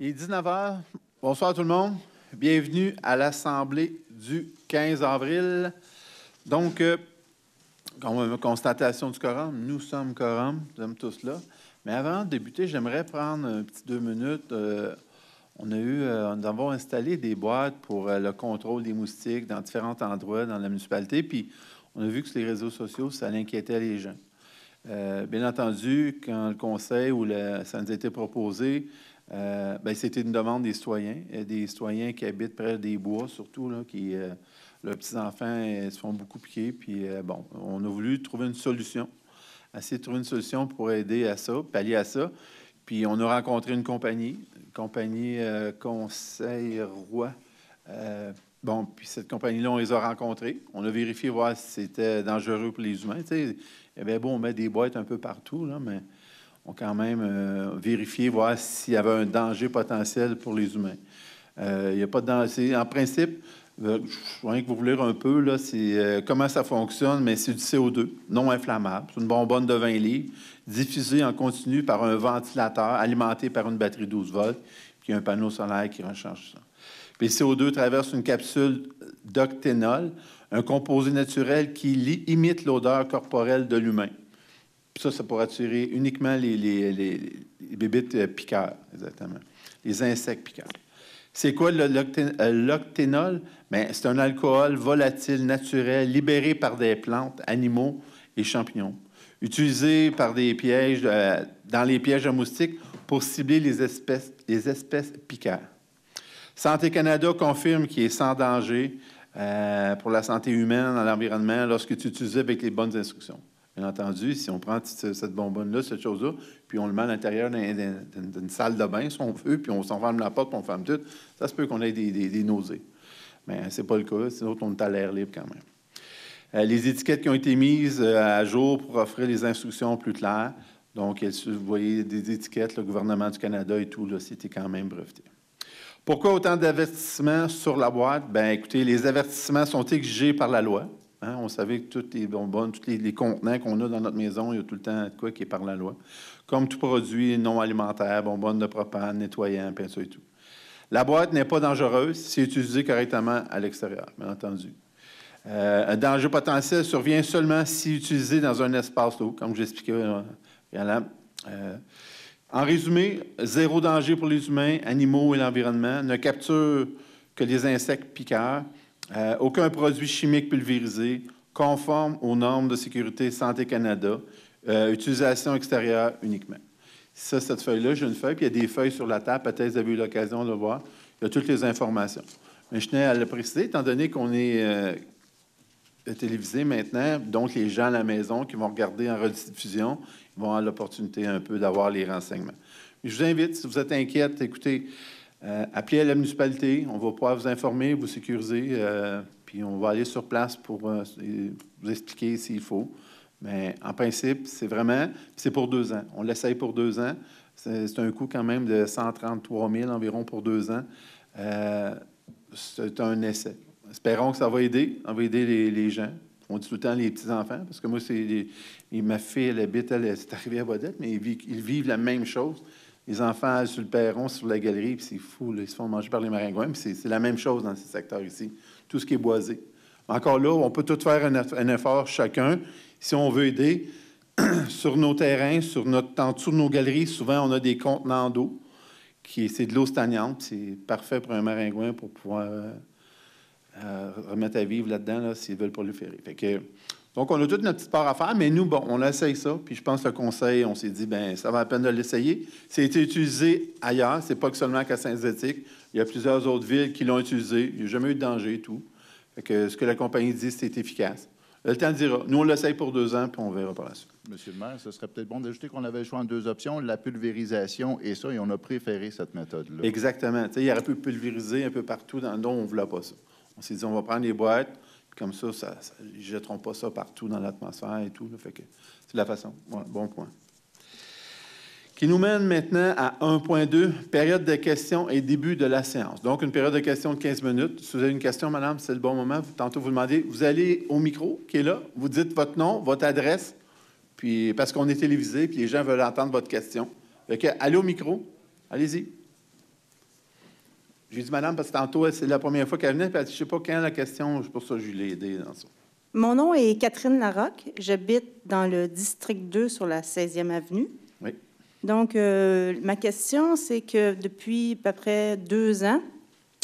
Il est 19 heures. Bonsoir tout le monde. Bienvenue à l'Assemblée du 15 avril. Donc, constatation du quorum. Nous sommes quorum. Nous sommes tous là. Mais avant de débuter, j'aimerais prendre un petit 2 minutes. Nous avons installé des boîtes pour le contrôle des moustiques dans différents endroits dans la municipalité. Puis, on a vu que sur les réseaux sociaux, ça inquiétait les gens. Bien entendu, quand le conseil ou ça nous a été proposé, c'était une demande des citoyens. Des citoyens qui habitent près des bois, surtout, là, qui, leurs petits-enfants se font beaucoup piquer. Puis, on a voulu trouver une solution, essayer de trouver une solution pour aider à ça, pallier à ça. Puis, on a rencontré une compagnie Conseil Roi. Puis cette compagnie-là, on les a rencontrés. On a vérifié voir si c'était dangereux pour les humains. Tu sais, il y avait beau, on met des boîtes un peu partout, là, mais on a quand même vérifié voir s'il y avait un danger potentiel pour les humains. Il n'y a pas de danger. En principe, je voudrais que vous voulez un peu, là, c'est comment ça fonctionne, mais c'est du CO2 non inflammable. C'est une bonbonne de 20 livres, diffusée en continu par un ventilateur alimenté par une batterie 12 volts, puis un panneau solaire qui recharge ça. Puis le CO2 traverse une capsule d'octénol, un composé naturel qui imite l'odeur corporelle de l'humain. Puis ça pour attirer uniquement les bébites piqueurs, exactement. Les insectes piqueurs. C'est quoi l'octénol? Bien, c'est un alcool volatile naturel libéré par des plantes, animaux et champignons, utilisé par des pièges, dans les pièges à moustiques pour cibler les espèces piqueurs. Santé Canada confirme qu'il est sans danger pour la santé humaine dans l'environnement lorsque tu utilises avec les bonnes instructions. Bien entendu, si on prend cette bonbonne-là, cette chose-là, puis on le met à l'intérieur d'une salle de bain, si on veut, puis on s'en ferme la porte, puis on ferme tout, ça se peut qu'on ait des nausées. Mais ce n'est pas le cas, sinon on est à l'air libre quand même. Les étiquettes qui ont été mises à jour pour offrir des instructions plus claires. Donc, vous voyez des étiquettes, le gouvernement du Canada et tout, là, c'était quand même breveté. Pourquoi autant d'avertissements sur la boîte? Bien, écoutez, les avertissements sont exigés par la loi. Hein? On savait que toutes les bonbonnes, tous les contenants qu'on a dans notre maison, il y a tout le temps de quoi qui est par la loi. Comme tout produit non alimentaire, bonbonnes de propane, nettoyant, peinture et tout. La boîte n'est pas dangereuse si c'est utilisé correctement à l'extérieur, bien entendu. Un danger potentiel survient seulement si utilisé dans un espace clos, comme j'expliquais en résumé, zéro danger pour les humains, animaux et l'environnement, ne capture que les insectes piqueurs, aucun produit chimique pulvérisé, conforme aux normes de sécurité Santé Canada, utilisation extérieure uniquement. Ça, cette feuille-là, j'ai une feuille, puis il y a des feuilles sur la table, peut-être vous avez eu l'occasion de le voir. Il y a toutes les informations. Mais je tenais à le préciser, étant donné qu'on est télévisé maintenant, donc les gens à la maison qui vont regarder en rediffusion, vont avoir l'opportunité un peu d'avoir les renseignements. Mais je vous invite, si vous êtes inquiète, écoutez, appelez à la municipalité, on va pouvoir vous informer, vous sécuriser, puis on va aller sur place pour vous expliquer s'il faut. Mais en principe, c'est pour 2 ans. On l'essaye pour 2 ans. C'est un coût quand même de 133 000 environ pour 2 ans. C'est un essai. Espérons que ça va aider les gens. On dit tout le temps les petits-enfants, parce que moi, ma fille, elle habite, elle est arrivée à Baudette, mais ils vivent la même chose. Les enfants sur le perron, sur la galerie, puis c'est fou, là, ils se font manger par les maringouins, puis c'est la même chose dans ces secteurs ici, tout ce qui est boisé. Encore là, on peut tout faire un effort chacun, si on veut aider. Sur nos terrains, en dessous de nos galeries, souvent, on a des contenants d'eau, c'est de l'eau stagnante, c'est parfait pour un maringouin pour pouvoir remettre à vivre là-dedans, là, s'ils veulent proliférer. Donc, on a toute notre petite part à faire, mais nous, on essaye ça. Puis je pense que le conseil, on s'est dit, bien, ça va la peine de l'essayer. C'est été utilisé ailleurs, c'est pas que seulement qu'à Saint-Zétique. Il y a plusieurs autres villes qui l'ont utilisé. Il n'y a jamais eu de danger et tout. Ce que la compagnie dit, c'est efficace. Le temps dira. Nous, on l'essaye pour 2 ans, puis on verra par la suite. Monsieur le maire, ce serait peut-être bon d'ajouter qu'on avait le choix en 2 options, la pulvérisation et ça, et on a préféré cette méthode-là. Exactement. Tu sais, il aurait pu pulvériser un peu partout dans le dos, on ne voulait pas ça. On s'est dit, on va prendre les boîtes, puis comme ça, ils ne jetteront pas ça partout dans l'atmosphère et tout. Là, fait que c'est la façon. Voilà, bon point. Qui nous mène maintenant à 1.2, période de questions et début de la séance. Donc, une période de questions de 15 minutes. Si vous avez une question, madame, c'est le bon moment. Tantôt, vous demandez, vous allez au micro qui est là, vous dites votre nom, votre adresse, puis parce qu'on est télévisé, puis les gens veulent entendre votre question. Fait que, allez au micro, allez-y. J'ai dit madame, parce que tantôt, c'est la première fois qu'elle venait, puis elle dit, je sais pas quand la question, c'est pour ça que je l'ai aidée dans ça. Mon nom est Catherine Larocque. J'habite dans le district 2 sur la 16e avenue. Oui. Donc, ma question, c'est que depuis à peu près 2 ans,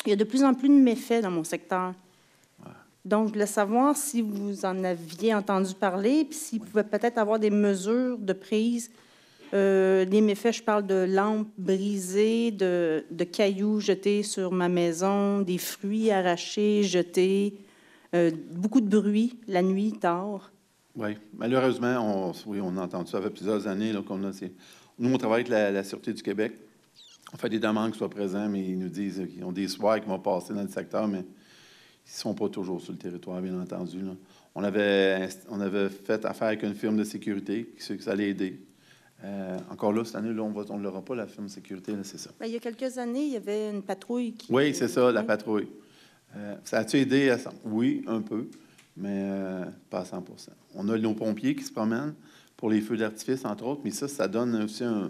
il y a de plus en plus de méfaits dans mon secteur. Ouais. Donc, je voulais savoir si vous en aviez entendu parler, puis s'il pouvait peut-être avoir des mesures de prise. Les méfaits, je parle de lampes brisées, de cailloux jetés sur ma maison, des fruits arrachés, jetés, beaucoup de bruit la nuit, tard. Oui, malheureusement, on a entendu ça, ça fait plusieurs années là, qu'on a. Nous, on travaille avec la Sûreté du Québec. On fait des demandes qu'ils soient présents, mais ils nous disent qu'ils ont des soirs qui vont passer dans le secteur, mais ils ne sont pas toujours sur le territoire, bien entendu. Là. On avait fait affaire avec une firme de sécurité, qui ça allait aider. Encore là, cette année, là, on ne l'aura pas, la firme de sécurité, là, c'est ça. Bien, il y a quelques années, il y avait une patrouille qui... Oui, c'est ça, la Oui. patrouille. Ça a-tu aidé à ça? Oui, un peu, mais pas à 100 %. On a nos pompiers qui se promènent pour les feux d'artifice, entre autres, mais ça donne aussi un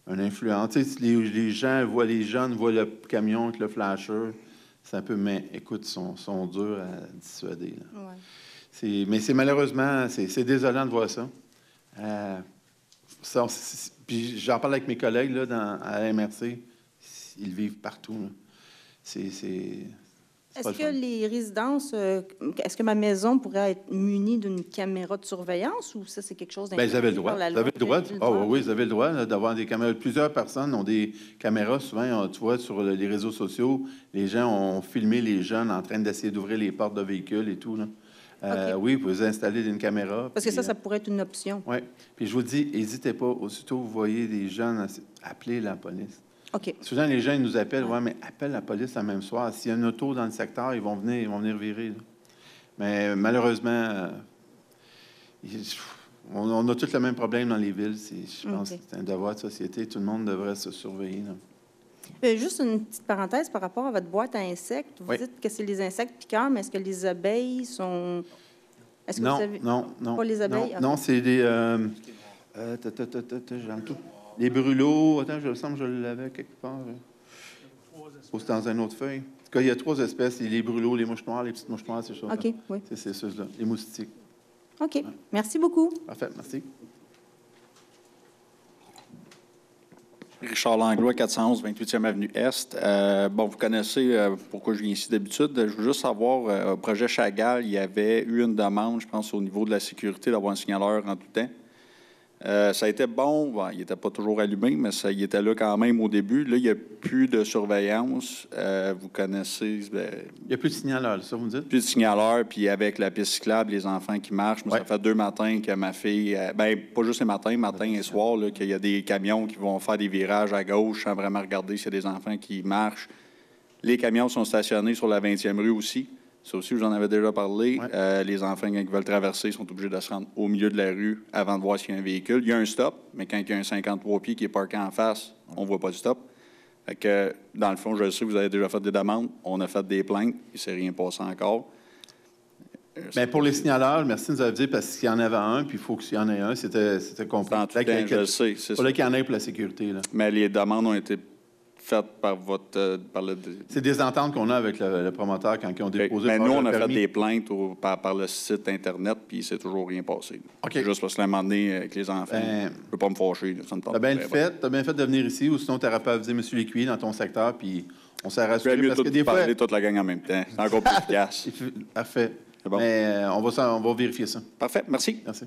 influence. Tu sais, les jeunes voient le camion avec le flasher, c'est un peu, mais écoute, ils sont durs à dissuader. Là. Ouais. Mais c'est malheureusement, c'est désolant de voir ça. Puis j'en parle avec mes collègues là, à la MRC, ils le vivent partout. Là. Est-ce que les résidences, est-ce que ma maison pourrait être munie d'une caméra de surveillance ou ça, c'est quelque chose Bien, ils avaient le droit. par la Ils loi? avaient le droit. Oui, ils avaient le droit là, d'avoir des caméras. Plusieurs personnes ont des caméras. Souvent, tu vois, sur les réseaux sociaux, les gens ont filmé les jeunes en train d'essayer d'ouvrir les portes de véhicules et tout. Là. OK. Oui, vous installer une caméra. Parce que puis, ça pourrait être une option. oui. Puis je vous dis, n'hésitez pas. Aussitôt vous voyez des jeunes, appelez la police. OK. Souvent, les gens ils nous appellent. Oui, mais appelle la police le même soir. S'il y a une auto dans le secteur, ils vont venir virer. Là. Mais malheureusement, on a tous le même problème dans les villes. Je pense que c'est un devoir de société. Tout le monde devrait se surveiller. Là. Juste une petite parenthèse par rapport à votre boîte à insectes. Vous dites que c'est les insectes piqueurs, mais est-ce que les abeilles sont... Est-ce que non, vous avez... non. Pas les abeilles? Non, c'est des... j'en tout. Les brûlots... Attends, je me semble que je l'avais quelque part. Ou c'est dans une autre feuille. En tout cas, il y a 3 espèces. Les brûlots, les mouches noires, les petites mouches noires, ces choses-là. OK, oui. C'est ceux-là. Les moustiques. OK. Ouais. Merci beaucoup. Parfait, merci. Richard Langlois, 411, 28e Avenue Est. Vous connaissez pourquoi je viens ici d'habitude. Je veux juste savoir, au projet Chagall, il y avait eu une demande, je pense, au niveau de la sécurité, d'avoir un signaleur en tout temps. Ça a été bon. Il n'était pas toujours allumé, mais il était là quand même au début. Là, il n'y a plus de surveillance. Vous connaissez... il n'y a plus de signaleur, ça, vous me dites? Plus de signaleur, puis avec la piste cyclable, les enfants qui marchent. Moi, ça fait 2 matins que ma fille... pas juste les matins, matin et soir, là, qu'il y a des camions qui vont faire des virages à gauche sans vraiment regarder s'il y a des enfants qui marchent. Les camions sont stationnés sur la 20e rue aussi. Ça aussi, j'en avais déjà parlé. Ouais. Les enfants, quand ils veulent traverser, sont obligés de se rendre au milieu de la rue avant de voir s'il y a un véhicule. Il y a un stop, mais quand il y a un 53 pieds qui est parqué en face, on ne voit pas de stop. Fait que, dans le fond, je sais que vous avez déjà fait des demandes. On a fait des plaintes. Il ne s'est rien passé encore. Bien, pour les signaleurs, merci de nous avoir dit, parce qu'il y en avait un, puis il faut qu'il y en ait un. C'était compris. En tout temps, je le sais. Il fallait qu'il y en ait pour la sécurité. Là. Mais les demandes ont été faites par C'est des ententes qu'on a avec le promoteur quand ils ont déposé mais le nous, on a permis. fait des plaintes par le site Internet, puis il ne s'est toujours rien passé. OK. Juste parce que à un moment donné, avec les enfants, je ne peux pas me fâcher. Ça me tente T'as bien pas. fait de venir ici, ou sinon tu n'aurais pas avisé M. Lécuyer dans ton secteur, puis on s'est rassuré. Mieux Parce que des fois... parler toute la gang en même temps. C'est encore plus efficace. Parfait. C'est bon. Mais on va vérifier ça. Parfait, merci. Merci.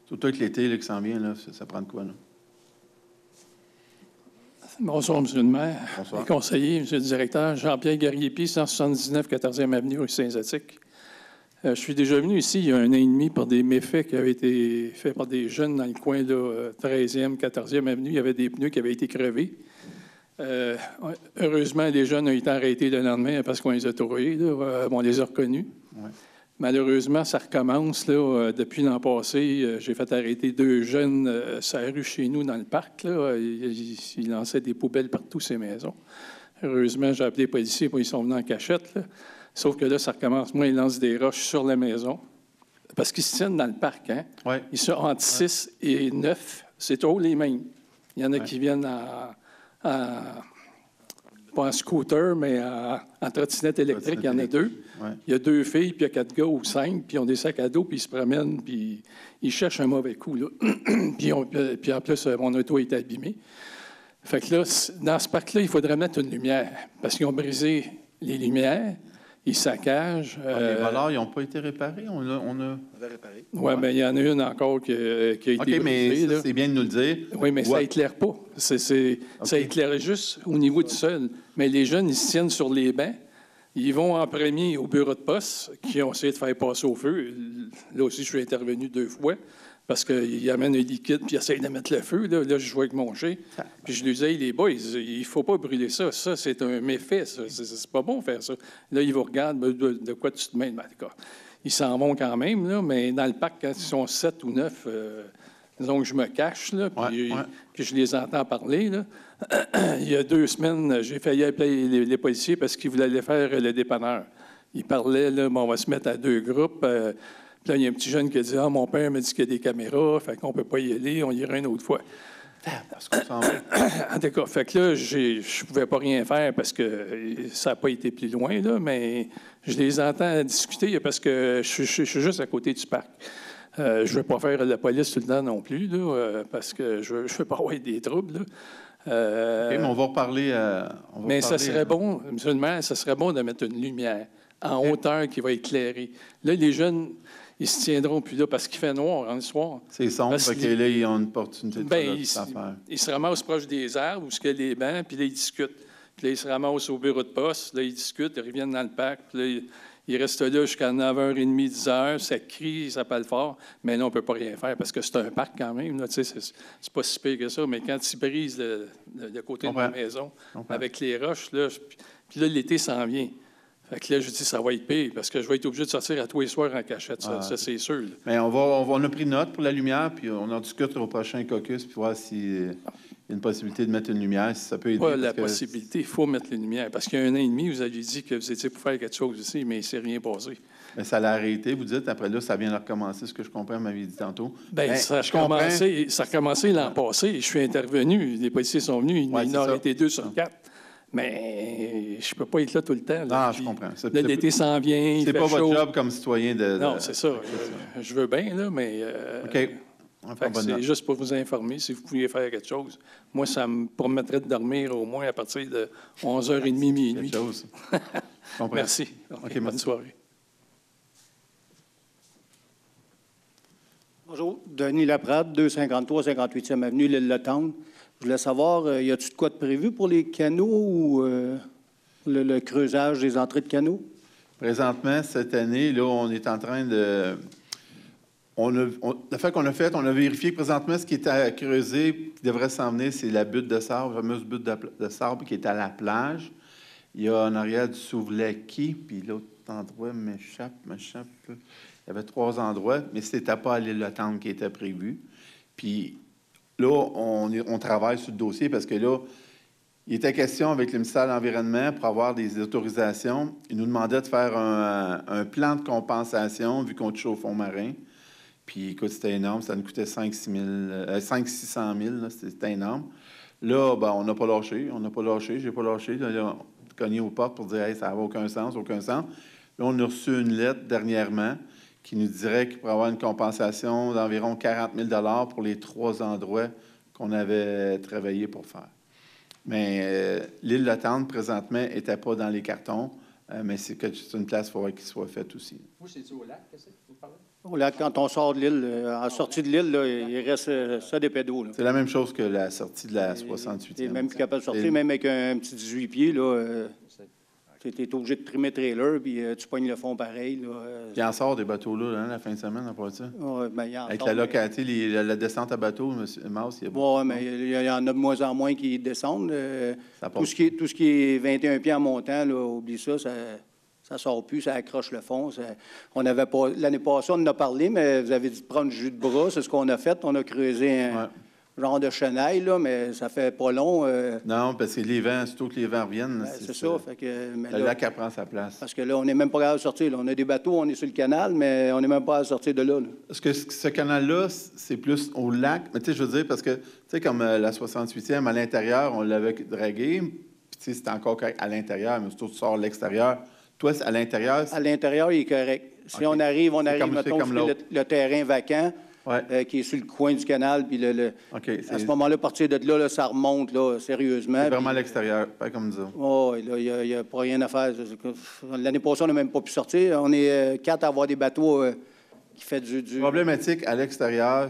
Surtout avec l'été là, qui s'en vient, là, ça prend de quoi, là? Bonsoir, M. le maire. Bonsoir. Les conseillers, M. le directeur. Jean-Pierre Garriépi, 179 14e Avenue, rue Saint-Zotique. Je suis déjà venu ici il y a 1 an et demi pour des méfaits qui avaient été faits par des jeunes dans le coin de 13e, 14e Avenue. Il y avait des pneus qui avaient été crevés. Heureusement, les jeunes ont été arrêtés le lendemain parce qu'on les a trouvés. On les a reconnus. Ouais. Malheureusement, ça recommence. Depuis l'an passé, j'ai fait arrêter 2 jeunes sur la rue chez nous, dans le parc. Là. Ils lançaient des poubelles partout, ces maisons. Heureusement, j'ai appelé les policiers, ils sont venus en cachette. Là. Sauf que là, ça recommence. Moi, ils lancent des roches sur la maison. Parce qu'ils se tiennent dans le parc. Hein? Ouais. Ils sont entre 6 et 9. C'est toujours les mêmes. Il y en a qui viennent pas en scooter, mais en trottinette électrique, il y en a 2. Ouais. Il y a 2 filles, puis il y a 4 gars ou 5, puis ils ont des sacs à dos, puis ils se promènent, puis ils cherchent un mauvais coup, là. Puis en plus, mon auto est abîmée. Fait que là, dans ce parc-là, il faudrait mettre une lumière, parce qu'ils ont brisé les lumières, ils saccagent. Les voleurs, ils n'ont pas été réparés. On a... Oui, mais il y en a une encore qui a été OK, mais brisée, ça, là. c'est bien de nous le dire. Oui, mais ça Ouais. éclaire pas. Ça éclaire juste au niveau du sol. Mais les jeunes, ils se tiennent sur les bancs. Ils vont en premier au bureau de poste, qui ont essayé de faire passer au feu. Là aussi, je suis intervenu 2 fois, parce qu'ils amènent un liquide, puis ils essayent de mettre le feu. Là, je jouais avec mon chien. Puis je lui disais, les boys, il ne faut pas brûler ça. Ça, c'est un méfait. Ça. C'est pas bon faire ça. Là, ils vous regardent, de quoi tu te mets? Ben, d'accord. Ils s'en vont quand même, là, mais dans le parc, quand ils sont 7 ou 9, disons que je me cache, là, puis puis je les entends parler. Là. Il y a 2 semaines, j'ai failli appeler les policiers parce qu'ils voulaient aller faire le dépanneur. Ils parlaient, là, bon, on va se mettre à 2 groupes. Puis là, il y a un petit jeune qui a dit, ah, mon père m'a dit qu'il y a des caméras, fait qu'on ne peut pas y aller, on ira une autre fois. Parce qu'on s'en va. En tout cas, fait que là, je ne pouvais pas rien faire parce que ça n'a pas été plus loin, là, mais je les entends discuter parce que je suis juste à côté du parc. Je ne veux pas faire la police tout le temps non plus, là, parce que je ne veux pas avoir des troubles. Là. OK, mais on va reparler. Mais ça serait bon, monsieur le maire, ça serait bon de mettre une lumière en hauteur qui va éclairer. Là, les jeunes, ils se tiendront plus là parce qu'il fait noir en soir. C'est sombre, Parce fait que là, ils ont une opportunité de faire cette affaire. ils se ramassent proche des arbres où il y a les bancs, puis là, ils discutent. Puis là, ils se ramassent au bureau de poste, là, ils discutent, ils reviennent dans le parc, puis là, ils restent là jusqu'à 9h30, 10h, ça crie, ça parle fort, mais là, on ne peut pas rien faire parce que c'est un parc quand même, là, tu sais, c'est pas si pire que ça, mais quand ils brisent le côté de ma maison, avec les roches, là, puis là, l'été s'en vient. Fait que là, je dis, ça va être pire, parce que je vais être obligé de sortir à tous les soirs en cachette, ça c'est sûr. Là. Mais on a pris note pour la lumière, puis on en discute au prochain caucus, puis voir s'il y a une possibilité de mettre une lumière, si ça peut aider. Pas la possibilité, il faut mettre les lumières. Parce qu'il y a 1 an et demi, vous aviez dit que vous étiez pour faire quelque chose ici, mais il ne s'est rien passé. Mais ça l'a arrêté, vous dites. Après là, ça vient de recommencer, ce que je comprends, vous m'aviez dit tantôt. Bien, ça a recommencé l'an passé. Je suis intervenu, les policiers sont venus, il y en a arrêté 2 sur 4. Mais je ne peux pas être là tout le temps. Là, je comprends. Là, l'été s'en vient, il fait pas chaud. votre job comme citoyen de... Non, c'est ça. Je veux bien, là, mais... OK. C'est juste pour vous informer, si vous pouviez faire quelque chose. Moi, ça me permettrait de dormir au moins à partir de 11h30, minuit. Quelque chose. Merci. OK, bonne soirée. Bonjour, Denis Laprade, 253 58e avenue, l'île-Le-Tendre. Je voulais savoir, y a-t-il de quoi de prévu pour les canaux ou le creusage des entrées de canaux? Présentement, cette année, là, on est en train de... L'affaire qu'on a faite, on a vérifié que présentement, ce qui est à creuser, qui devrait s'en venir, c'est la butte de sable, la fameuse butte de sable qui est à la plage. Il y a en arrière du Souvlaki, puis l'autre endroit m'échappe. Il y avait 3 endroits, mais ce n'était pas à l'île-Le-Tendre qui était prévu. Puis là, on travaille sur le dossier parce que là, il était question avec le ministère de l'Environnement pour avoir des autorisations. Il nous demandait de faire un plan de compensation vu qu'on touche au fond marin. Puis, écoute, c'était énorme. Ça nous coûtait 500 000. C'était énorme. Là, ben, on n'a pas lâché. J'ai pas lâché. Là, on a cogné aux portes pour dire hey, ça n'avait aucun sens. Là, on a reçu une lettre dernièrement qui nous dirait qu'il pourrait avoir une compensation d'environ 40 000 pour les 3 endroits qu'on avait travaillé pour faire. Mais l'île-Le-Tendre, présentement, n'était pas dans les cartons. Mais c'est une place qu'il faudrait qu'il soit faite aussi. Vous, c'est-tu au lac, qu'est-ce que vous parlez? Au lac, quand on sort de l'île, en sortie de l'île, là, il reste ça des pédos. C'est la même chose que la sortie de la 68e. Tu n'es même plus capable de sortir, même avec un petit 18 pieds. Tu es obligé de trimer trailer, puis tu pognes le fond pareil. Il en sort des bateaux là, la fin de semaine, après ça. Ouais, ben, avec la localité, la descente à bateau, M. Mars, il y a beaucoup. Oui, mais il y en a de moins en moins qui descendent. Tout ce qui est 21 pieds en montant, là, oublie ça, ça sort plus, ça accroche le fond. On avait pas l'année passée, on en a parlé, mais vous avez dit de prendre le jus de bras, c'est ce qu'on a fait. On a creusé un genre de chenaille, là, mais ça fait pas long. Non, parce que les vents, surtout que les vents reviennent, c'est ça. Fait que, le lac prend sa place. Parce que là, on n'est même pas capable de sortir. Là. On a des bateaux, on est sur le canal, mais on n'est même pas à sortir de là. Est-ce que ce canal-là, c'est plus au lac? Mais tu sais, je veux dire, parce que, tu sais, comme la 68e, à l'intérieur, on l'avait dragué. Puis, tu sais, c'est encore correct à l'intérieur, mais surtout tu sors à l'extérieur. Toi, à l'intérieur... À l'intérieur, il est correct. Si Okay. on arrive, mettons, comme sur le terrain vacant, Ouais. qui est sur le coin du canal, puis Okay, à ce moment-là, à partir de là, ça remonte, là, sérieusement. C'est vraiment à puis, l'extérieur, pas comme ça. oh, là, il n'y a pas rien à faire. L'année passée, on n'a même pas pu sortir. On est 4 à avoir des bateaux qui font du... Problématique à l'extérieur,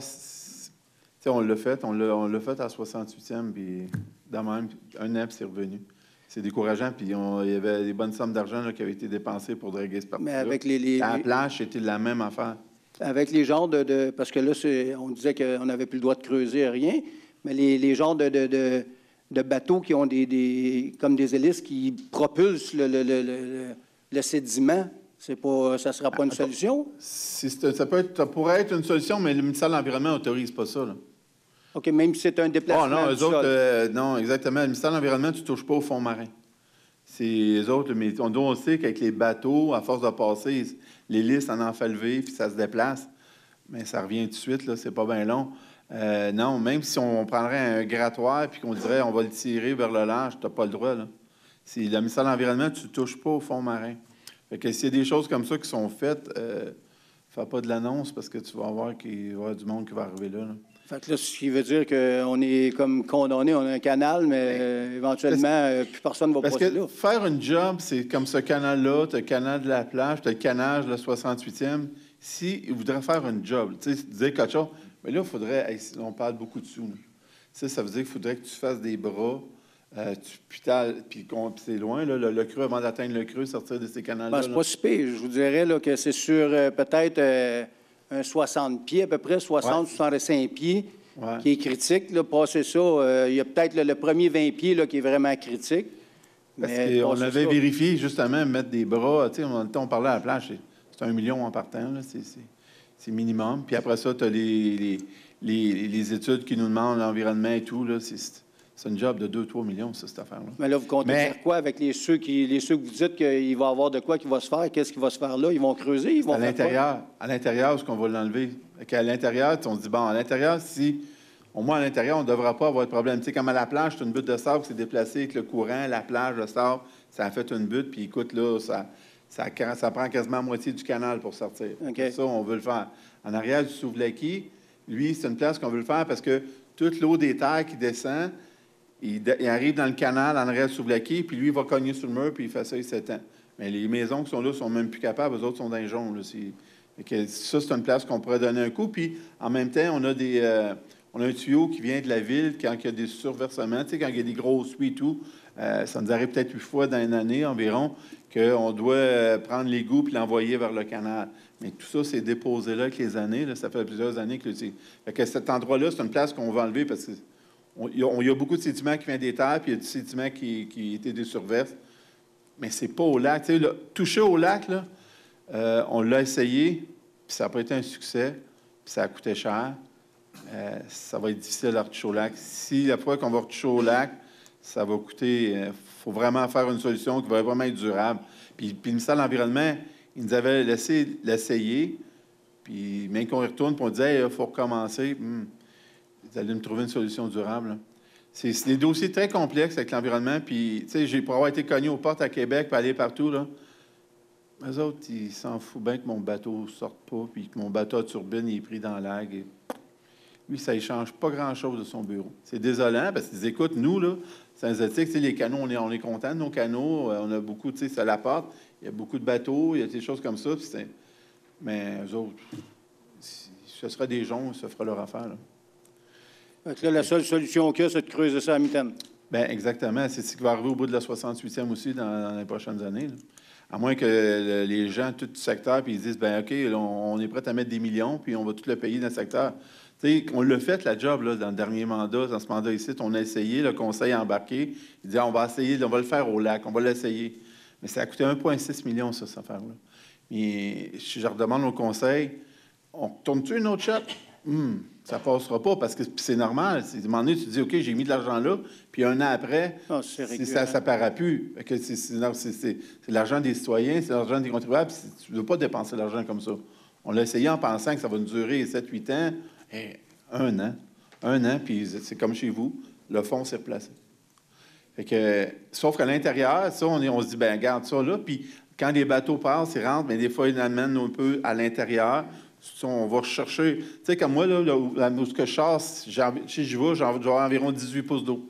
on l'a fait, on l'a fait à 68e, puis de même, un an, puis c'est revenu. C'est décourageant, puis il y avait des bonnes sommes d'argent là, qui avaient été dépensées pour draguer ce parti-là. Mais avec À la plage, c'était la même affaire. Avec les genres parce que là, on disait qu'on n'avait plus le droit de creuser, rien, mais les genres de bateaux qui ont comme des hélices qui propulsent le sédiment, ça ne sera pas une solution? Ça pourrait être une solution, mais le ministère de l'Environnement n'autorise pas ça. Là. OK, même si c'est un déplacement. Non, du eux autres, sol. non, exactement. Le ministère de l'Environnement, tu ne touches pas au fond marin. C'est eux autres, mais on sait qu'avec les bateaux, à force de passer, l'hélice en fait lever, puis ça se déplace. Mais ça revient tout de suite, là, c'est pas bien long. Non, même si on prendrait un grattoir puis qu'on dirait on va le tirer vers le large, tu n'as pas le droit. Là. Si le ministère de l'Environnement, tu ne touches pas au fond marin. Fait que s'il y a des choses comme ça qui sont faites, fais pas de l'annonce parce que tu vas voir qu'il va y avoir du monde qui va arriver là. Fait que là, ce qui veut dire qu'on est comme condamné, on a un canal, mais éventuellement, plus personne ne va passer là. Parce que faire une job, c'est comme ce canal-là, tu as le canal de la plage, tu as le canal de la 68e. S'ils voudraient faire une job, tu sais, dire quelque chose, mais là, il faudrait, on parle beaucoup de sous. Ça veut dire qu'il faudrait que tu fasses des bras, puis c'est loin, là, le creux, avant d'atteindre le creux, sortir de ces canals-là. Ben, c'est pas si pire. Je vous dirais là, que c'est sur peut-être un 60 pieds, à peu près 60-65 pieds, qui est critique. Là, passer ça, il y a peut-être le premier 20 pieds là, qui est vraiment critique. Parce qu'on avait vérifié, justement, mettre des bras. Tu sais, on parlait à la plage, c'est 1 million en partant, là, c'est minimum. Puis après ça, tu as les études qui nous demandent l'environnement et tout. Là, c'est un job de 2-3 millions, ça, cette affaire-là. Mais là, vous comptez faire quoi avec ceux que vous dites qu'il va y avoir de quoi qui va se faire? Qu'est-ce qui va se faire là? Ils vont creuser? Ils vont à l'intérieur, est-ce qu'on va l'enlever? À l'intérieur, on se dit, bon, à l'intérieur, au moins à l'intérieur, on ne devra pas avoir de problème. Tu sais, comme à la plage, c'est une butte de sable qui s'est déplacée avec le courant, la plage, le sable, ça a fait une butte, puis écoute, là, ça prend quasiment la moitié du canal pour sortir. Okay. Ça, on veut le faire. En arrière du Souvlaki, lui, c'est une place qu'on veut le faire parce que toute l'eau des terres qui descend, il arrive dans le canal en arrière du Souvlaki, puis lui, il va cogner sur le mur, puis il fait ça, il s'étend. Mais les maisons qui sont là sont même plus capables, eux autres sont dans les jaunes. Là, ça, c'est une place qu'on pourrait donner un coup. Puis, en même temps, on a un tuyau qui vient de la ville quand il y a des surversements. Tu sais, quand il y a des grosses pluies et tout, ça nous arrive peut-être 8 fois dans une année environ qu'on doit prendre l'égout puis l'envoyer vers le canal. Mais tout ça, c'est déposé là avec les années. Là, ça fait plusieurs années que... Fait que cet endroit-là, c'est une place qu'on va enlever parce qu'il y a beaucoup de sédiments qui viennent des terres puis il y a du sédiment qui était des surverses. Mais c'est pas au lac. Tu sais, toucher au lac, là, on l'a essayé, puis ça n'a pas été un succès, puis ça a coûté cher. Ça va être difficile à retoucher au lac. Si la fois qu'on va retoucher au lac, ça va coûter... Il faut vraiment faire une solution qui va vraiment être durable. Puis le ministère de l'Environnement, il nous avait laissé l'essayer, puis même qu'on y retourne, puis on disait, il faut recommencer. Vous allez me trouver une solution durable. Là. C'est des dossiers très complexes avec l'environnement, puis, tu sais, pour avoir été cogné aux portes à Québec, puis aller partout, là, eux autres, ils s'en foutent bien que mon bateau ne sorte pas, puis que mon bateau à turbine il est pris dans l'ag. Et... Lui, ça ne change pas grand-chose de son bureau. C'est désolant, parce qu'ils écoutent, nous, là, Saint-Zotique, tu sais, les canaux, on est contents de nos canaux, on a beaucoup, tu sais, ça l'apporte, il y a beaucoup de bateaux, il y a des choses comme ça, mais eux autres, ce sera des joncs, ça fera leur affaire, là. Donc là, la seule solution qu'il y a, c'est de creuser ça à mi-temps. Bien, exactement. C'est ce qui va arriver au bout de la 68e aussi dans les prochaines années. Là. À moins que les gens, tout le secteur, puis ils disent, bien, OK, là, on est prêt à mettre des millions, puis on va tout le payer dans le secteur. Tu sais, on l'a fait, la job, là, dans le dernier mandat, dans ce mandat ici, on a essayé, le conseil a embarqué. Il dit, on va essayer, on va le faire au lac, on va l'essayer. Mais ça a coûté 1,6 million, ça, cette affaire-là. Et si je redemande au conseil, on retourne-tu une autre shot? Ça passera pas parce que c'est normal. À un moment donné, tu te dis, OK, j'ai mis de l'argent là, puis un an après, ça ne paraît plus. C'est l'argent des citoyens, c'est l'argent des contribuables. Tu ne veux pas dépenser l'argent comme ça. On l'a essayé en pensant que ça va nous durer 7-8 ans. Un an, puis c'est comme chez vous, le fonds s'est replacé. Fait que, sauf qu'à l'intérieur, ça, on se dit, ben garde ça là. Puis quand les bateaux passent, ils rentrent, mais des fois, ils l'amènent un peu à l'intérieur. Ça, on va rechercher. Tu sais, comme moi, là où ce que je chasse, si j'y vais, j'aurai environ 18 pouces d'eau.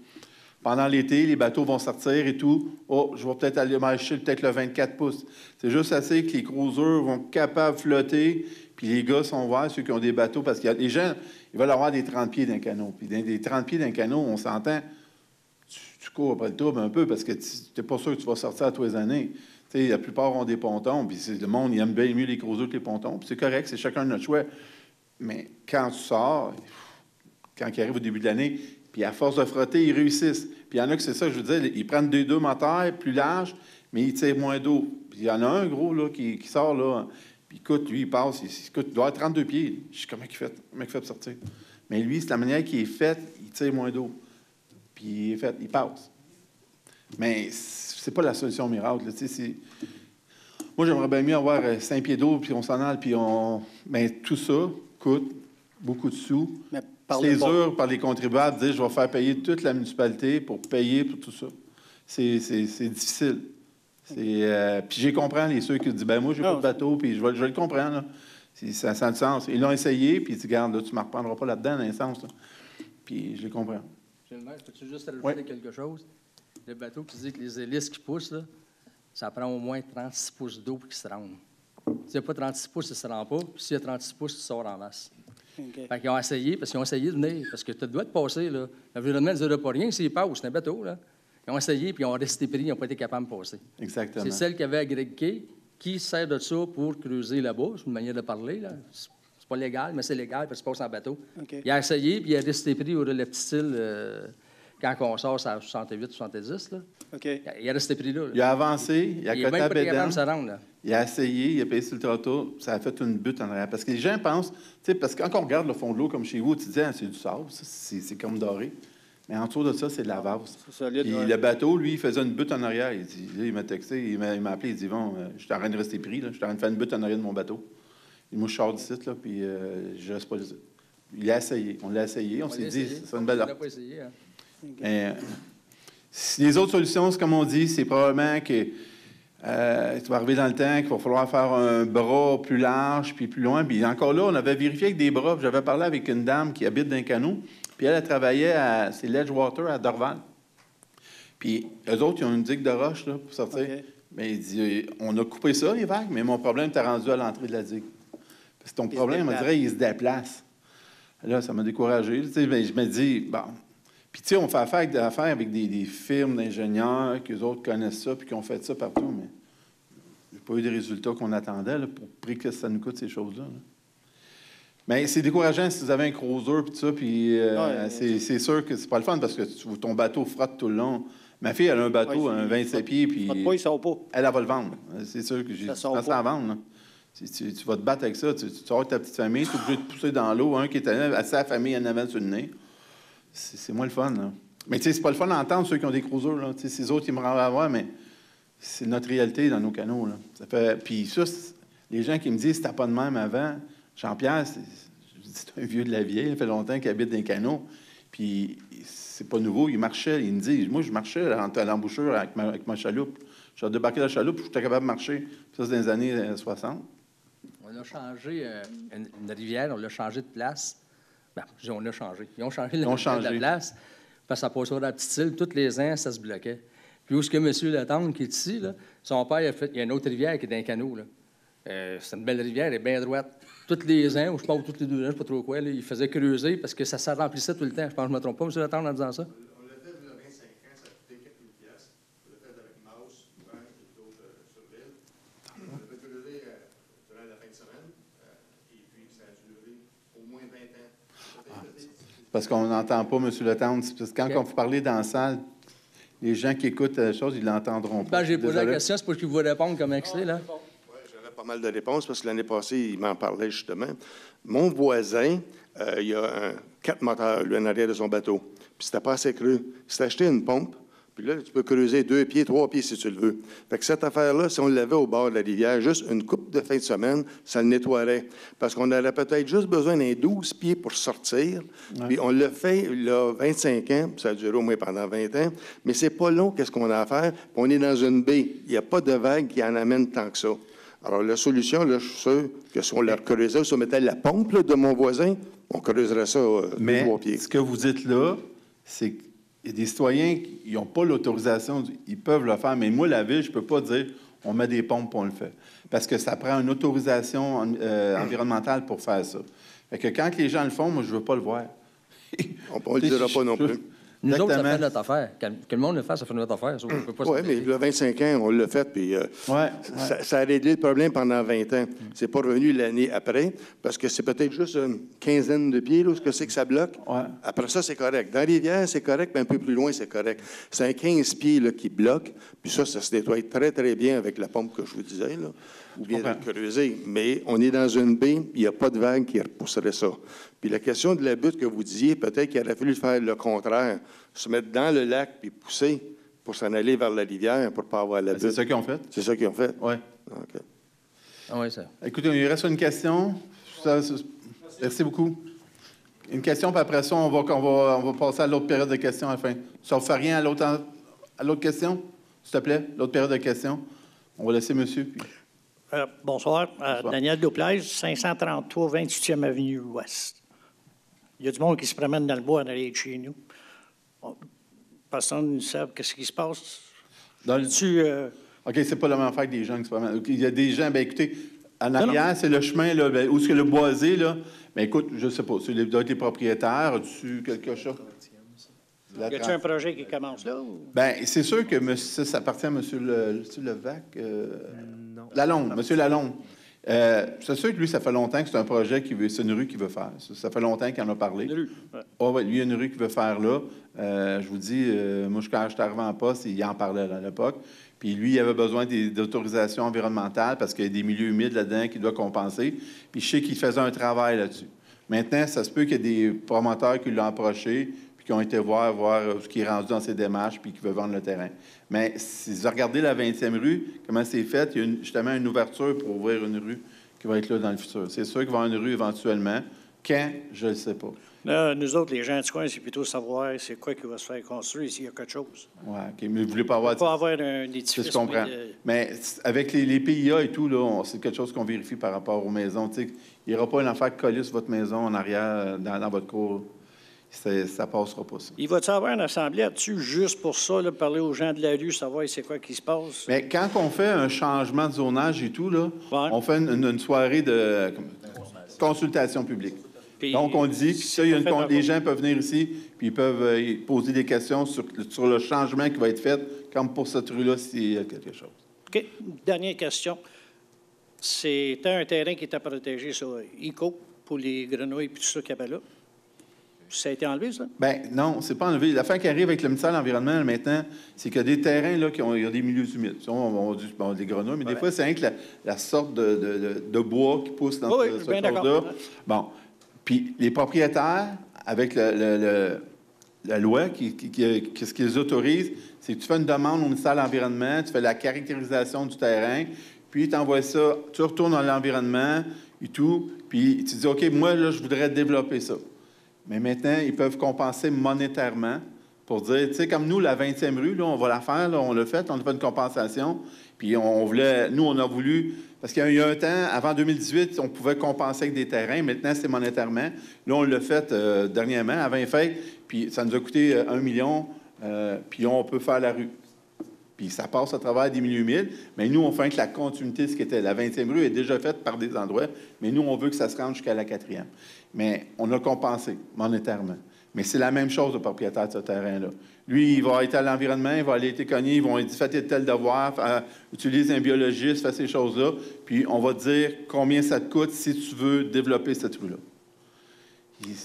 Pendant l'été, les bateaux vont sortir et tout. Oh, je vais peut-être aller marcher peut-être le 24 pouces. C'est juste assez que les cruisers vont être capables de flotter. Puis les gars sont verts, ceux qui ont des bateaux, parce que les gens, ils veulent avoir des 30 pieds d'un canot. Puis des 30 pieds d'un canot, on s'entend, tu cours après le tour un peu parce que tu n'es pas sûr que tu vas sortir à tous les années. Tu sais, la plupart ont des pontons, puis le monde, il aime bien mieux les cruisers que les pontons. Puis c'est correct, c'est chacun notre choix. Mais quand tu sors, quand ils arrivent au début de l'année, puis à force de frotter, ils réussissent. Puis il y en a que c'est ça, je veux dire, ils prennent deux moteurs plus larges, mais ils tirent moins d'eau. Puis il y en a un gros là, qui sort là. Puis écoute, lui, il passe, il doit avoir 32 pieds. Je sais comment il fait pour sortir. Mais lui, c'est la manière qu'il est fait, il tire moins d'eau. Puis il passe. Mais c'est pas la solution miracle. Là, moi, j'aimerais bien mieux avoir 5 pieds d'eau, puis on s'en aille, puis mais tout ça coûte beaucoup de sous. C'est dur par les contribuables de dire je vais faire payer toute la municipalité pour payer pour tout ça. C'est difficile. Puis j'ai compris ceux qui disent ben moi, j'ai pas de bateau, puis je le comprends. Là. Ça a du sens. Ils l'ont essayé, puis ils disent regarde, là, tu ne me reprendras pas là-dedans, dans un sens. Là. Puis je les comprends. Monsieur le maire, peux-tu juste ajouter quelque chose? Le bateau qui dit que les hélices qui poussent, là, ça prend au moins 36 pouces d'eau pour qu'ils se rendent. S'il n'y a pas 36 pouces, il ne se rend pas. Puis s'il y a 36 pouces, il sort en masse. Okay. Fait qu'ils ont essayé, parce qu'ils ont essayé de venir. Parce que tu dois te passer, là. L'environnement ne dirait pas rien s'ils passent, c'est un bateau, là. Ils ont essayé, puis ils ont resté pris, ils n'ont pas été capables de passer. Exactement. C'est celle qui avait à Greg Key, qui sert de ça pour creuser là-bas. C'est une manière de parler, là. C'est pas légal, mais c'est légal, parce que tu passes en bateau. Okay. Il a essayé, puis il a resté pris au relais style quand on sort, c'est à 68, 70, là. Okay. Il a resté pris là. Il a avancé, il a coté à Bédane. Il a essayé, il a payé sur le trottoir, ça a fait une butte en arrière. Parce que les gens pensent, tu sais, parce que quand on regarde le fond de l'eau comme chez vous, tu te dis, ah, c'est du sable, c'est comme doré. Mais en dessous de ça, c'est de la vase. Solide, puis le bateau, lui, il faisait une butte en arrière. Il m'a texté, il m'a appelé, il dit, bon, je suis en train de rester pris, là, je suis en train de faire une butte en arrière de mon bateau. Et moi, je sors d'ici, là, puis je reste pas ici. Il a essayé, on l'a essayé, on s'est dit, c'est une belle affaire. Mais les autres solutions, c'est comme on dit, c'est probablement que tu vas arriver dans le temps qu'il va falloir faire un bras plus large puis plus loin. Puis encore là, on avait vérifié avec des bras. J'avais parlé avec une dame qui habite dans un canot. Puis elle travaillait c'est Ledgewater à Dorval. Puis eux autres, ils ont une digue de roche là, pour sortir. Okay. Mais il dit, on a coupé ça, les vagues, mais mon problème t'es rendu à l'entrée de la digue. Parce que ton problème, on dirait, il se déplace. Là, ça m'a découragé. Mais je me dis, bon... Puis, tu sais, on fait affaire avec des firmes d'ingénieurs, qu'eux autres connaissent ça, puis qui ont fait ça partout, mais j'ai pas eu des résultats qu'on attendait là, pour prix que ça nous coûte, ces choses-là. Là. Mais c'est décourageant si vous avez un cruiser, puis tout ça, puis c'est sûr que c'est pas le fun, parce que ton bateau frotte tout le long. Ma fille, elle a un bateau, un 27 pieds, puis elle va le vendre. C'est sûr que j'ai pensé à vendre. Là. Tu vas te battre avec ça, tu sors avec ta petite famille, tu es obligé de pousser dans l'eau, un qui est à sa famille en avant sur le nez. C'est moins le fun, là. Mais tu sais, c'est pas le fun d'entendre ceux qui ont des cruisers, là. Tu sais, ces autres, ils me rendent à voir, mais c'est notre réalité dans nos canaux, là. Ça fait... Puis ça, les gens qui me disent « c'était pas de même avant », Jean-Pierre, c'est un vieux de la vieille, ça fait longtemps qu'il habite dans les canaux, puis c'est pas nouveau, il marchait, il me dit « Moi, je marchais à l'embouchure avec ma chaloupe. Je suis débarqué de la chaloupe, puis j'étais capable de marcher. » Ça, c'est dans les années 60. On a changé une rivière, on l'a changé de place. Ben, on l'a changé. Ils ont changé la place, parce que ça passait sur la petite île. Tous les ans, ça se bloquait. Puis où est-ce que M. Latendre, qui est ici, là, son père, il y a une autre rivière qui est dans un canot. C'est une belle rivière, elle est bien droite. Tous les ans, ou je pense tous les 2 ans, je ne sais pas trop quoi, là, il faisait creuser parce que ça se remplissait tout le temps. Je pense que je ne me trompe pas, M. Latendre, en disant ça. On l'a fait il y a 25 ans, ça a coûté 4 000 $. On l'a fait avec Maus, Franck et d'autres sur l'île. On l'a fait creuser durant la fin de semaine, et puis ça a duré au moins 20 ans. Parce qu'on n'entend pas, M. Latendre. Parce que quand on vous parlez dans la salle, les gens qui écoutent la chose, ils ne l'entendent pas. Ben, j'ai posé la question, c'est pour qu'il vous réponde comme c'est, là. Oui, j'aurais pas mal de réponses, parce que l'année passée, il m'en parlait justement. Mon voisin, il a 4 moteurs, lui, en arrière de son bateau. Puis c'était pas assez creux. Il s'est acheté une pompe, Puis là, tu peux creuser 2 pieds, 3 pieds si tu le veux. Fait que cette affaire-là, si on l'avait au bord de la rivière, juste une coupe de fin de semaine, ça le nettoierait. Parce qu'on aurait peut-être juste besoin d'un 12 pieds pour sortir. Ouais. Puis on l'a fait, il y a 25 ans, ça a duré au moins pendant 20 ans, mais c'est pas long, qu'est-ce qu'on a à faire. Puis on est dans une baie. Il n'y a pas de vague qui en amène tant que ça. Alors, la solution, là, je suis sûr que si on la creusait, si on mettait la pompe là, de mon voisin, on creuserait ça 2-3 pieds. Ce que vous dites là, c'est que il y a des citoyens qui n'ont pas l'autorisation, ils peuvent le faire, mais moi, la ville, je ne peux pas dire on met des pompes et on le fait. Parce que ça prend une autorisation environnementale pour faire ça. Fait que quand les gens le font, moi, je ne veux pas le voir. On ne le dira pas non plus. Nous autres, ça fait notre affaire. Que le monde le fasse, ça fait notre affaire. Oui, mais il y a 25 ans, on l'a fait, puis ça a réglé le problème pendant 20 ans. C'est pas revenu l'année après, parce que c'est peut-être juste une quinzaine de pieds, là, ce que c'est que ça bloque. Ouais. Après ça, c'est correct. Dans la rivière, c'est correct, mais un peu plus loin, c'est correct. C'est un 15 pieds là, qui bloque, puis ça se nettoie très, très bien avec la pompe que je vous disais, là, ou bien de le creuser. Mais on est dans une baie, il n'y a pas de vague qui repousserait ça. Puis la question de la butte que vous disiez, peut-être qu'il aurait fallu faire le contraire, se mettre dans le lac puis pousser pour s'en aller vers la rivière pour ne pas avoir la butte. C'est ça qu'ils ont fait? C'est ça qu'ils ont fait? Oui. OK. Ah oui, ça. Écoutez, il reste une question. Merci beaucoup. Une question, puis après ça, on va passer à l'autre période de questions à la fin. Ça ne fait rien à l'autre question, s'il te plaît, l'autre période de questions. On va laisser monsieur. Puis... Bonsoir. Daniel Dauplaise, 533 28e Avenue Ouest. Il y a du monde qui se promène dans le bois en arrière de chez nous. Personne ne sait qu'est-ce qui se passe. OK, c'est pas la même affaire que des gens qui se promènent. Il y a des gens, bien écoutez, en arrière, c'est le chemin, là, où est-ce que le boisé, là? Bien écoute, je ne sais pas, c'est les propriétaires, as-tu quelque chose? Y a-t-il un projet qui commence là? Ou... Bien, c'est sûr que ça appartient à M. Levac. Lalonde, M. Lalonde. C'est sûr que lui, ça fait longtemps que c'est un projet c'est une rue qu'il veut faire. Ça fait longtemps qu'il en a parlé. Une rue. Ouais. Oui, lui, il y a une rue qu'il veut faire là. Je vous dis, moi, quand je suis arrivé en poste, il en parlait là, à l'époque. Puis lui, il avait besoin d'autorisations environnementales parce qu'il y a des milieux humides là-dedans qu'il doit compenser. Puis je sais qu'il faisait un travail là-dessus. Maintenant, ça se peut qu'il y ait des promoteurs qui l'ont approché puis qui ont été voir ce qui est rendu dans ses démarches puis qui veulent vendre le terrain. Mais si vous regardez la 20e rue, comment c'est fait, il y a justement une ouverture pour ouvrir une rue qui va être là dans le futur. C'est sûr qu'il va y avoir une rue éventuellement. Quand, je ne le sais pas. Là, nous autres, les gens du coin, c'est plutôt savoir c'est quoi qui va se faire construire s'il y a quelque chose. Oui, OK. Mais vous ne voulez pas avoir... Pas avoir un édifice. Je comprends. Mais avec les PIA et tout, là, c'est quelque chose qu'on vérifie par rapport aux maisons. Tu sais, il n'y aura pas une affaire collée sur votre maison en arrière, dans votre cour. Ça ne passera pas, ça. Il va-t-il avoir une assemblée là-dessus juste pour ça, là, parler aux gens de la rue, savoir c'est quoi qui se passe? Mais quand on fait un changement de zonage et tout, là, on fait une soirée de consultation publique. Puis, donc, on dit que les gens peuvent venir ici puis ils peuvent poser des questions sur le changement qui va être fait, comme pour cette rue-là, s'il y a quelque chose. OK. Dernière question. C'était un terrain qui était protégé sur ICO pour les grenouilles et tout ça qu'il y avait là. Ça a été enlevé, ça? Bien, non, c'est pas enlevé. L'affaire qui arrive avec le ministère de l'Environnement maintenant, c'est qu'il y a des terrains là, il y a des milieux humides. On dit des grenouilles, mais des fois, c'est rien que la sorte de bois qui pousse dans ce chose-là. Bon. Puis les propriétaires, avec la loi, ce qui les autorise, c'est que tu fais une demande au ministère de l'Environnement, tu fais la caractérisation du terrain, puis tu envoies ça, tu retournes dans l'environnement et tout, puis tu dis, OK, moi, là, je voudrais développer ça. Mais maintenant, ils peuvent compenser monétairement pour dire, tu sais, comme nous, la 20e rue, là, on va la faire, là, on l'a fait, on a fait une compensation. Puis on a voulu, parce qu'il y a un temps, avant 2018, on pouvait compenser avec des terrains. Maintenant, c'est monétairement. Là, on l'a fait dernièrement, à 20 fêtes, puis ça nous a coûté 1 million, puis on peut faire la rue. Puis ça passe à travers des milieux humides, mais nous, on fait que la continuité, ce qui était la 20e rue, est déjà faite par des endroits, mais nous, on veut que ça se rende jusqu'à la 4e. Mais on a compensé monétairement. Mais c'est la même chose au propriétaire de ce terrain-là. Lui, il va être à l'environnement, il va aller être cogné, ils vont lui dire, faites tel devoir, utilise un biologiste, fais ces choses-là, puis on va te dire combien ça te coûte si tu veux développer cette rue-là.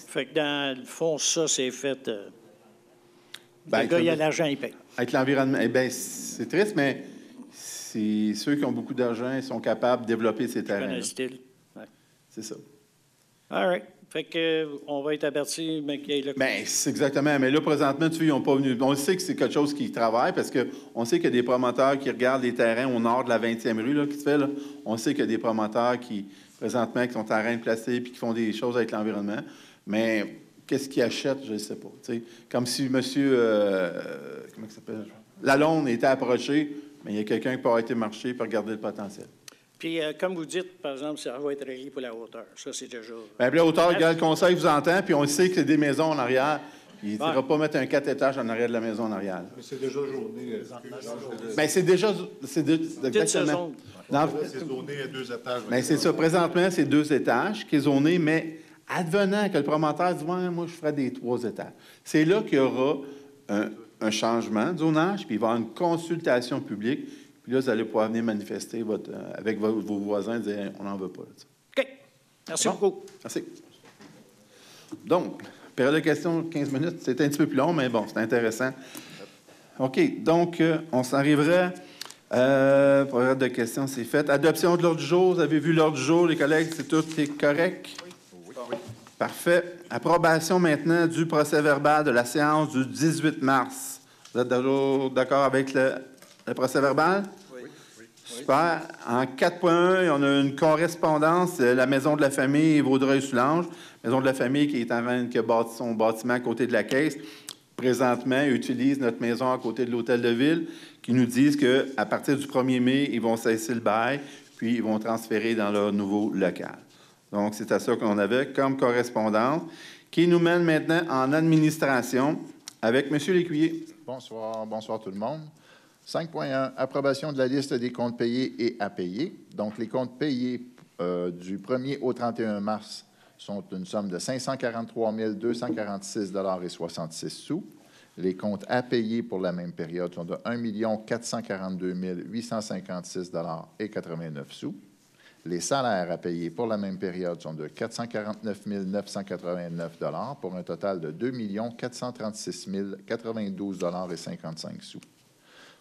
Fait que dans le fond, ça, c'est fait... le gars, il a l'argent, il paye. Avec l'environnement, eh bien, c'est triste, mais c'est ceux qui ont beaucoup d'argent, ils sont capables de développer ces terrains-là. Le style. Ouais. C'est ça. All right. Fait qu'on va être averti, mais qu'il y ait le... Bien, c'est exactement. Mais là, présentement, tu vois, ils n'ont pas venu. On sait que c'est quelque chose qui travaille parce qu'on sait qu'il y a des promoteurs qui regardent les terrains au nord de la 20e rue, là, qui se fait, là. On sait qu'il y a des promoteurs qui, présentement, qui sont en train de placer puis qui font des choses avec l'environnement. Mais qu'est-ce qu'ils achètent, je ne sais pas. T'sais. Comme si M. comment il s'appelle? Lalonde était approché, mais il y a quelqu'un qui peut avoir été marché pour regarder le potentiel. Puis, comme vous dites, par exemple, ça va être relié pour la hauteur. Ça, c'est déjà... Bien, puis la hauteur, regarde, le conseil vous entend, puis on sait que c'est des maisons en arrière. Puis il ne dira pas mettre un 4 étages en arrière de la maison en arrière. Mais c'est déjà journé. Bien, c'est déjà... exactement. C'est zoné à 2 étages. Bien, c'est ça. Présentement, c'est 2 étages qui est zoné, mais advenant que le promoteur dit « Ouais, moi, je ferais des 3 étages ». C'est là qu'il y aura un changement de zonage, puis il va y avoir une consultation publique. Puis là, vous allez pouvoir venir manifester avec vos voisins et dire « On n'en veut pas ». OK. Merci beaucoup. Merci. Donc, période de questions, 15 minutes. C'est un petit peu plus long, mais bon, c'est intéressant. OK. Donc, on s'arriverait... période de questions, c'est fait. Adoption de l'ordre du jour. Vous avez vu l'ordre du jour, les collègues, tout est correct? Oui. Parfait. Approbation maintenant du procès-verbal de la séance du 18 mars. Vous êtes d'accord avec le procès-verbal? Oui. Super. En 4.1, on a une correspondance. La Maison de la famille Vaudreuil-Soulanges. Maison de la famille qui est en train de bâtir son bâtiment à côté de la caisse. Présentement, ils utilisent notre maison à côté de l'hôtel de ville, qui nous disent qu'à partir du 1er mai, ils vont cesser le bail, puis ils vont transférer dans leur nouveau local. Donc, c'est à ça qu'on avait comme correspondance, qui nous mène maintenant en administration avec M. Lécuyer. Bonsoir tout le monde. 5.1, approbation de la liste des comptes payés et à payer. Donc, les comptes payés du 1er au 31 mars sont une somme de 543 246,66 $. Les comptes à payer pour la même période sont de 1 442 856,89 $. Les salaires à payer pour la même période sont de 449 989 $ pour un total de 2 436 092,55 $.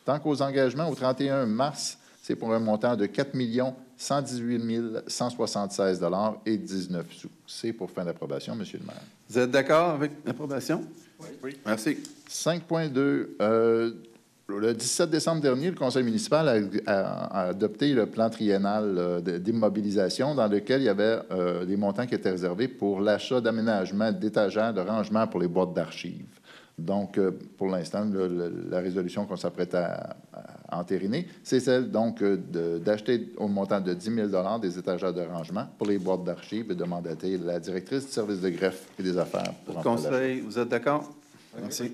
Tant qu'aux engagements, au 31 mars, c'est pour un montant de 4 118 176,19 $. C'est pour fin d'approbation, M. le maire. Vous êtes d'accord avec l'approbation? Oui. Merci. 5.2. Le 17 décembre dernier, le conseil municipal a adopté le plan triennal d'immobilisation dans lequel il y avait des montants qui étaient réservés pour l'achat d'aménagements, d'étagères, de rangements pour les boîtes d'archives. Donc, pour l'instant, la résolution qu'on s'apprête à entériner, c'est celle donc d'acheter au montant de 10 000 des étagères de rangement pour les boîtes d'archives et de mandater la directrice du service de greffe et des affaires. Pour conseil, vous êtes d'accord? Merci.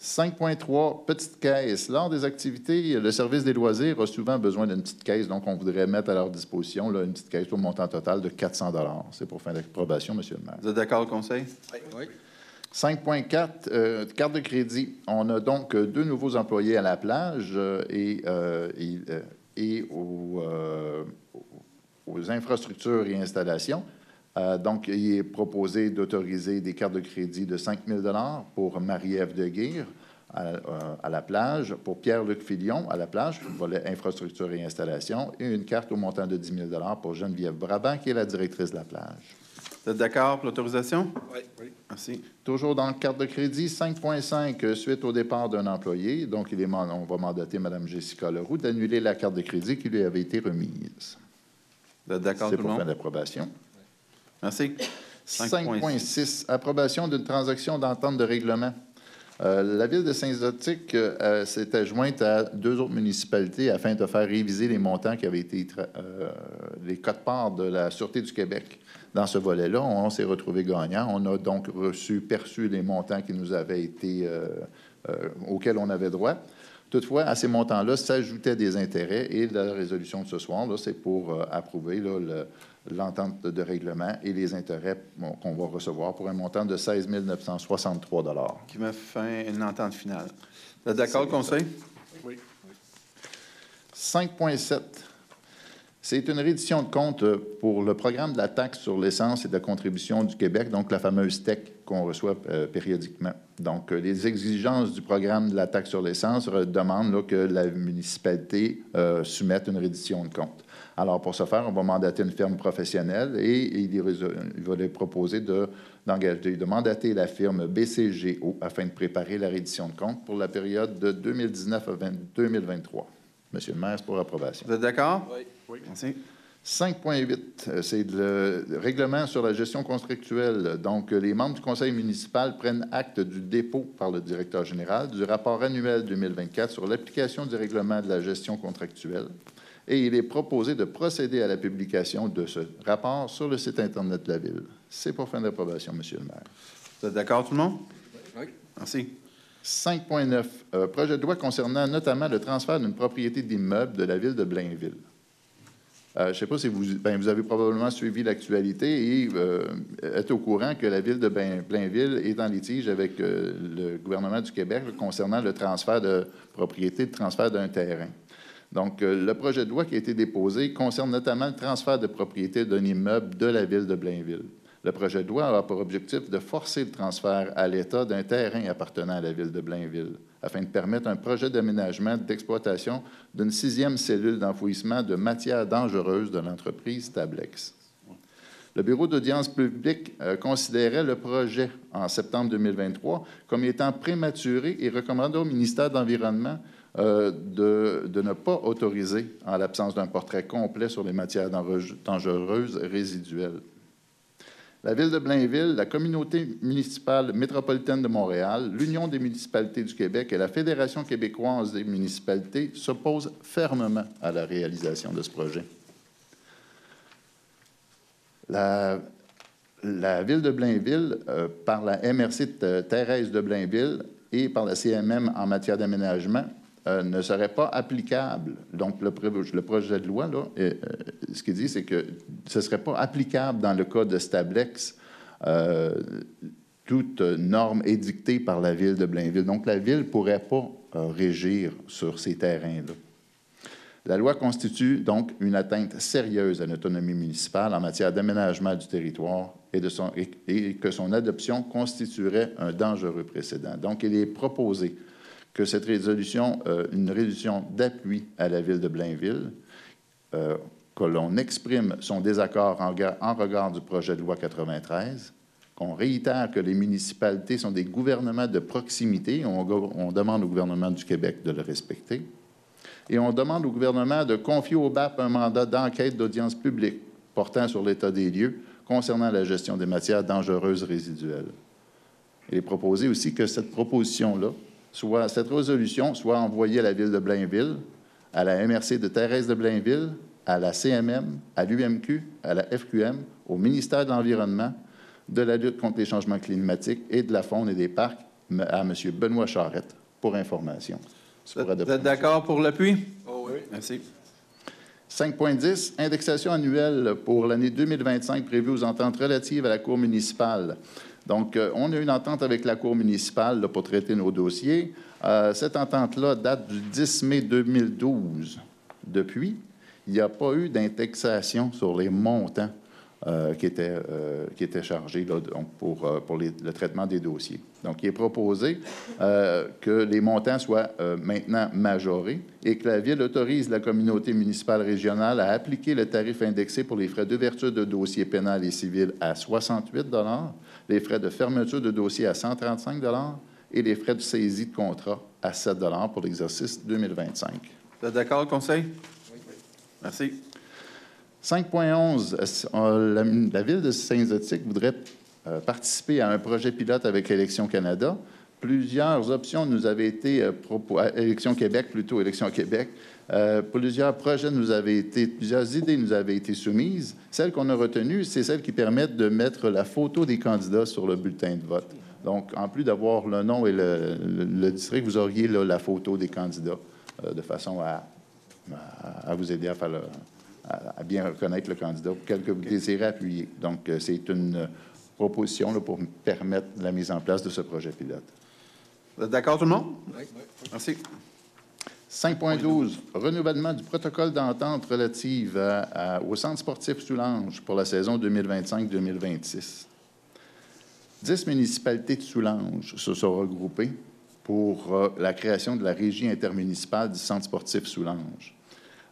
5.3, petite caisse. Lors des activités, le service des loisirs a souvent besoin d'une petite caisse, donc on voudrait mettre à leur disposition là, une petite caisse au montant total de 400 $. C'est pour fin d'approbation, M. le maire. Vous êtes d'accord, conseil? Oui. 5.4, carte de crédit. On a donc 2 nouveaux employés à la plage et aux infrastructures et installations. Donc, il est proposé d'autoriser des cartes de crédit de 5 000 $ pour Marie-Ève Deguire à la plage, pour Pierre-Luc Filion à la plage, volet infrastructure et installation, et une carte au montant de 10 000 $ pour Geneviève Brabant, qui est la directrice de la plage. Vous êtes d'accord pour l'autorisation? Oui. Merci. Toujours dans le carte de crédit, 5.5, suite au départ d'un employé, donc on va mandater Mme Jessica Leroux d'annuler la carte de crédit qui lui avait été remise. Vous êtes d'accord, tout le monde? C'est pour fin d'approbation. Merci. 5.6, approbation d'une transaction d'entente de règlement. La Ville de Saint-Zotique s'était jointe à 2 autres municipalités afin de faire réviser les montants qui avaient été les quotes-parts de la Sûreté du Québec. Dans ce volet-là, on s'est retrouvé gagnant. On a donc perçu les montants qui nous avaient été auxquels on avait droit. Toutefois, à ces montants-là s'ajoutaient des intérêts et la résolution de ce soir, c'est pour approuver l'entente de règlement et les intérêts qu'on va recevoir pour un montant de 16 963 $. Qui met fin à une entente finale. Vous êtes d'accord, conseil? Oui. 5.7. C'est une reddition de compte pour le programme de la taxe sur l'essence et de la contribution du Québec, donc la fameuse TEC qu'on reçoit périodiquement. Donc, les exigences du programme de la taxe sur l'essence demandent là, que la municipalité soumette une reddition de compte. Alors, pour ce faire, on va mandater une firme professionnelle et il va leur proposer de mandater la firme BCGO afin de préparer la reddition de compte pour la période de 2019 à 2023. Monsieur le maire, c'est pour approbation. Vous êtes d'accord? Oui. Oui. Merci. 5.8, c'est le règlement sur la gestion contractuelle. Donc, les membres du conseil municipal prennent acte du dépôt par le directeur général du rapport annuel 2024 sur l'application du règlement de la gestion contractuelle. Et il est proposé de procéder à la publication de ce rapport sur le site Internet de la Ville. C'est pour fin d'approbation, Monsieur le maire. Vous êtes d'accord, tout le monde? Oui. Merci. 5.9, projet de loi concernant notamment le transfert d'une propriété d'immeuble de la Ville de Blainville. Je ne sais pas si vous avez probablement suivi l'actualité et êtes au courant que la Ville de Blainville est en litige avec le gouvernement du Québec concernant le transfert de propriété, le transfert d'un terrain. Donc, le projet de loi qui a été déposé concerne notamment le transfert de propriété d'un immeuble de la Ville de Blainville. Le projet de loi a pour objectif de forcer le transfert à l'État d'un terrain appartenant à la Ville de Blainville, afin de permettre un projet d'aménagement d'exploitation d'une 6e cellule d'enfouissement de matières dangereuses de l'entreprise Tablex. Le Bureau d'audience publique considérait le projet en septembre 2023 comme étant prématuré et recommandait au ministère de l'Environnement de ne pas autoriser, en l'absence d'un portrait complet sur les matières dangereuses résiduelles. La Ville de Blainville, la Communauté municipale métropolitaine de Montréal, l'Union des municipalités du Québec et la Fédération québécoise des municipalités s'opposent fermement à la réalisation de ce projet. La Ville de Blainville, par la MRC Thérèse de Blainville et par la CMM en matière d'aménagement, ne serait pas applicable. Donc, le projet de loi, là, ce qu'il dit, c'est que ce ne serait pas applicable dans le cas de Stablex, toute norme édictée par la Ville de Blainville. Donc, la Ville ne pourrait pas régir sur ces terrains-là. La loi constitue donc une atteinte sérieuse à l'autonomie municipale en matière d'aménagement du territoire et que son adoption constituerait un dangereux précédent. Donc, il est proposé que cette résolution, une résolution d'appui à la Ville de Blainville, que l'on exprime son désaccord en regard du projet de loi 93, qu'on réitère que les municipalités sont des gouvernements de proximité, on demande au gouvernement du Québec de le respecter, et on demande au gouvernement de confier au BAP un mandat d'enquête d'audience publique portant sur l'état des lieux concernant la gestion des matières dangereuses résiduelles. Il est proposé aussi que cette proposition-là, cette résolution soit envoyée à la Ville de Blainville, à la MRC de Thérèse de Blainville, à la CMM, à l'UMQ, à la FQM, au ministère de l'Environnement, de la lutte contre les changements climatiques et de la faune et des parcs, à M. Benoît Charette, pour information. Vous êtes d'accord pour l'appui? Oh, oui. Merci. 5.10, indexation annuelle pour l'année 2025 prévue aux ententes relatives à la Cour municipale. Donc, on a une entente avec la Cour municipale là, pour traiter nos dossiers. Cette entente-là date du 10 mai 2012. Depuis, il n'y a pas eu d'indexation sur les montants qui étaient chargés là, donc pour le traitement des dossiers. Donc, il est proposé que les montants soient maintenant majorés et que la Ville autorise la communauté municipale régionale à appliquer le tarif indexé pour les frais d'ouverture de dossiers pénal et civil à 68 $, les frais de fermeture de dossier à 135 $ et les frais de saisie de contrat à 7 $ pour l'exercice 2025. Vous êtes d'accord, Conseil? Oui. Merci. 5.11, la Ville de Saint-Zotique voudrait participer à un projet pilote avec Élections Canada. Plusieurs options nous avaient été proposées, Élections Québec, plusieurs idées nous avaient été soumises. Celles qu'on a retenues, c'est celles qui permettent de mettre la photo des candidats sur le bulletin de vote. Donc, en plus d'avoir le nom et le district, vous auriez là, la photo des candidats de façon à vous aider à bien reconnaître le candidat auquel vous désirez appuyer. Donc, c'est une proposition là, pour permettre la mise en place de ce projet pilote. Vous êtes d'accord, tout le monde? Oui. Merci. 5.12, renouvellement du protocole d'entente relative au centre sportif Soulanges pour la saison 2025-2026. 10 municipalités de Soulanges se sont regroupées pour la création de la régie intermunicipale du centre sportif Soulanges.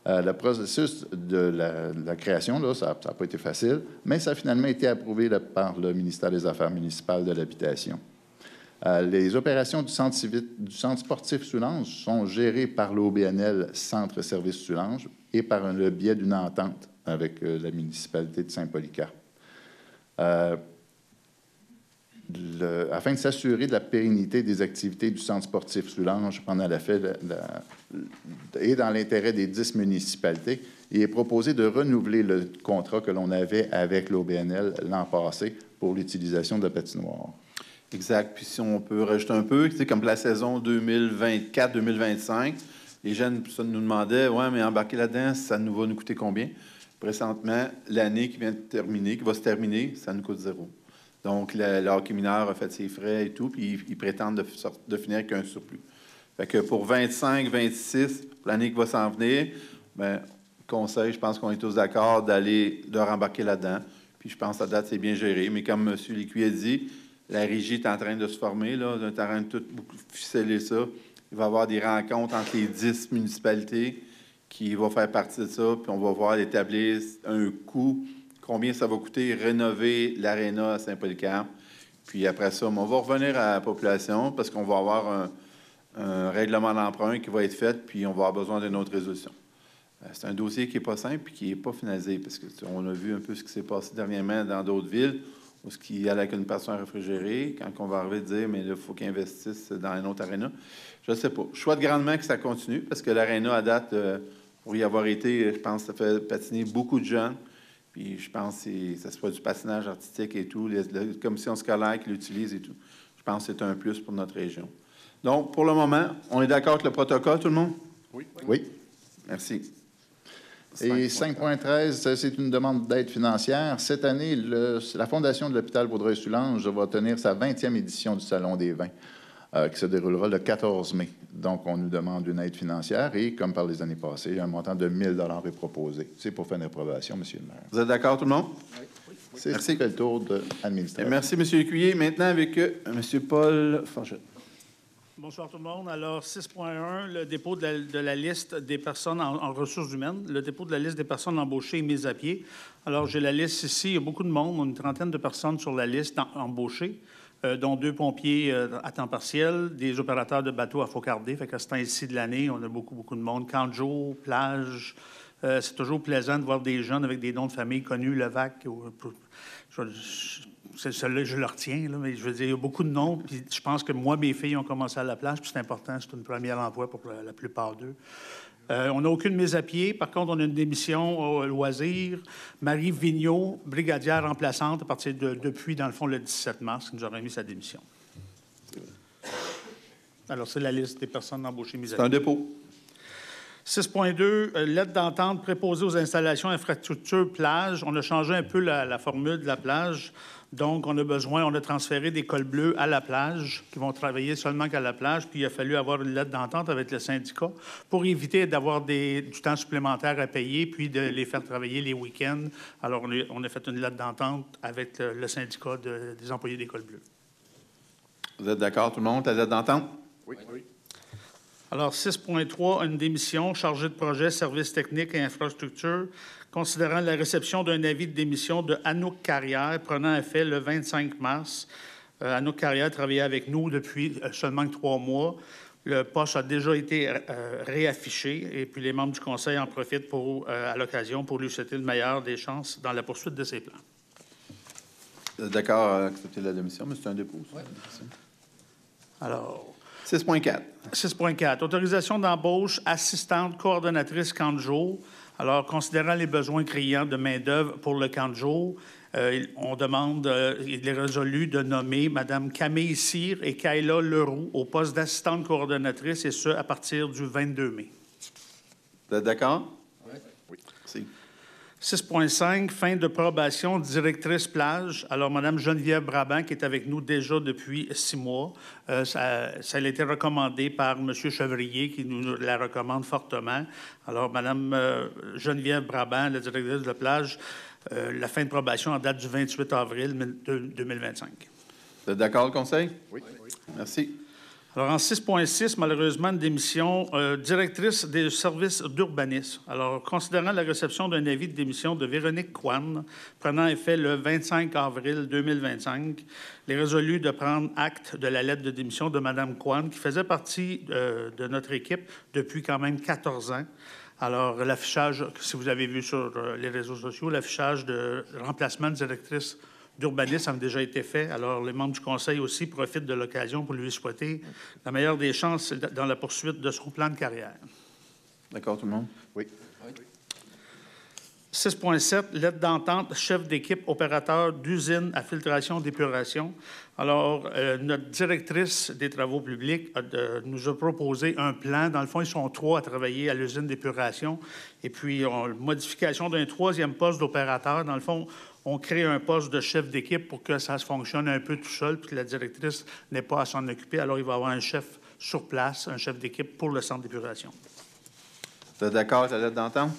Le processus de la création, là, ça n'a pas été facile, mais ça a finalement été approuvé par le ministère des Affaires municipales de l'Habitation. Les opérations du centre sportif Soulanges sont gérées par l'OBNL Centre Service Soulanges et par le biais d'une entente avec la municipalité de Saint-Polycarpe. Afin de s'assurer de la pérennité des activités du centre sportif Soulanges pendant la fête et dans l'intérêt des 10 municipalités, il est proposé de renouveler le contrat que l'on avait avec l'OBNL l'an passé pour l'utilisation de la patinoire. Exact. Puis si on peut rajouter un peu, tu sais, comme la saison 2024-2025, les jeunes nous demandaient, ouais, mais embarquer là-dedans, ça va nous coûter combien? Présentement, l'année qui vient de terminer, qui va se terminer, ça nous coûte 0. Donc, le hockey mineur a fait ses frais et tout, puis ils prétendent de finir avec un surplus. Fait que pour 25-26, pour l'année qui va s'en venir, bien, conseil, je pense qu'on est tous d'accord de rembarquer là-dedans. Puis je pense que la date, c'est bien géré. Mais comme M. Lécuyer a dit, la régie est en train de se former, là, on est en train de tout ficeler ça. Il va y avoir des rencontres entre les 10 municipalités qui vont faire partie de ça, puis on va voir établir un coût, combien ça va coûter rénover l'aréna à Saint-Polycarpe. Puis après ça, on va revenir à la population parce qu'on va avoir un règlement d'emprunt qui va être fait, puis on va avoir besoin d'une autre résolution. C'est un dossier qui n'est pas simple et qui n'est pas finalisé parce qu'on a vu un peu ce qui s'est passé dernièrement dans d'autres villes où ce qui allait avec une passion réfrigérée, quand on va arriver à dire, mais là, il faut qu'ils investissent dans une autre aréna. Je ne sais pas. Je souhaite grandement que ça continue parce que l'aréna, à date, pour y avoir été, je pense que ça fait patiner beaucoup de jeunes. Puis je pense que ça se fait du patinage artistique et tout, les commissions scolaires qui l'utilisent et tout. Je pense que c'est un plus pour notre région. Donc, pour le moment, on est d'accord avec le protocole, tout le monde? Oui. Oui. Merci. Et 5.13, c'est une demande d'aide financière. Cette année, la Fondation de l'hôpital Vaudreuil-Soulanges va tenir sa 20e édition du Salon des vins, qui se déroulera le 14 mai. Donc, on nous demande une aide financière et, comme par les années passées, un montant de 1 000 est proposé. C'est pour faire une approbation, M. le maire. Vous êtes d'accord, tout le monde? Oui. C'est le tour de l'administration. Merci, M. Lécuyer. Maintenant, avec M. Paul Fanchette. Bonsoir tout le monde. Alors, 6.1, le dépôt de la liste des personnes en ressources humaines, le dépôt de la liste des personnes embauchées et mises à pied. Alors, j'ai la liste ici. Il y a beaucoup de monde, une trentaine de personnes sur la liste embauchées, dont 2 pompiers à temps partiel, des opérateurs de bateaux à Faucardé. Fait qu'à ce temps-ci de l'année, on a beaucoup de monde. Camp de jour, plage. C'est toujours plaisant de voir des jeunes avec des noms de famille connus, Levac. Celle-là, je le retiens, là, mais je veux dire, il y a beaucoup de noms. Puis je pense que moi, mes filles ont commencé à la plage, puis c'est important, c'est une première emploi pour la plupart d'eux. On n'a aucune mise à pied. Par contre, on a une démission au loisir. Marie Vigneault, brigadière remplaçante, à partir depuis, dans le fond, le 17 mars, qui nous a remis sa démission. Alors, c'est la liste des personnes embauchées mises à pied. C'est un dépôt. 6.2, lettre d'entente préposée aux installations infrastructures plage. On a changé un peu la formule de la plage. Donc, on a transféré des cols bleus à la plage, qui vont travailler seulement qu'à la plage, puis il a fallu avoir une lettre d'entente avec le syndicat pour éviter d'avoir du temps supplémentaire à payer, puis de les faire travailler les week-ends. Alors, on a fait une lettre d'entente avec le syndicat des employés des cols bleus. Vous êtes d'accord, tout le monde, la lettre d'entente? Oui. Alors, 6.3, une démission, chargée de projet, services techniques et infrastructures, considérant la réception d'un avis de démission de Anouk Carrière, prenant effet le 25 mars. Anouk Carrière travaillait avec nous depuis seulement 3 mois. Le poste a déjà été réaffiché et puis les membres du conseil en profitent à l'occasion pour lui souhaiter le meilleur des chances dans la poursuite de ses plans. Vous êtes d'accord à accepter la démission, mais c'est un dépôt. Oui. Alors... 6.4. 6.4. Autorisation d'embauche assistante coordonnatrice camp de jour. Alors, considérant les besoins criants de main-d'œuvre pour le camp de jour, on demande, il est résolu de nommer Mme Camille Cyr et Kayla Leroux au poste d'assistante coordonnatrice, et ce, à partir du 22 mai. Vous êtes d'accord? Oui. Merci. 6.5, fin de probation, directrice plage. Alors, Mme Geneviève Brabant, qui est avec nous déjà depuis 6 mois, ça a été recommandé par M. Chevrier, qui nous la recommande fortement. Alors, Mme Geneviève Brabant, la directrice de plage, la fin de probation en date du 28 avril 2025. Vous êtes d'accord, le Conseil? Oui. Merci. Alors, en 6.6, malheureusement, une démission, directrice des services d'urbanisme. Alors, considérant la réception d'un avis de démission de Véronique Kwan, prenant effet le 25 avril 2025, il est résolu de prendre acte de la lettre de démission de Mme Kwan, qui faisait partie de notre équipe depuis quand même 14 ans. Alors, l'affichage, si vous avez vu sur les réseaux sociaux, l'affichage de remplacement de directrice d'urbanisme a déjà été fait. Alors, les membres du Conseil aussi profitent de l'occasion pour lui souhaiter la meilleure des chances dans la poursuite de son plan de carrière. D'accord, tout le monde? Oui. 6.7, lettre d'entente, chef d'équipe opérateur d'usine à filtration d'épuration. Alors, notre directrice des travaux publics nous a proposé un plan. Dans le fond, ils sont 3 à travailler à l'usine d'épuration. Et puis, modification d'un 3e poste d'opérateur. Dans le fond, on crée un poste de chef d'équipe pour que ça se fonctionne un peu tout seul, puis que la directrice n'ait pas à s'en occuper. Alors, il va y avoir un chef sur place, un chef d'équipe pour le centre d'épuration. Vous êtes d'accord avec la lettre d'entente?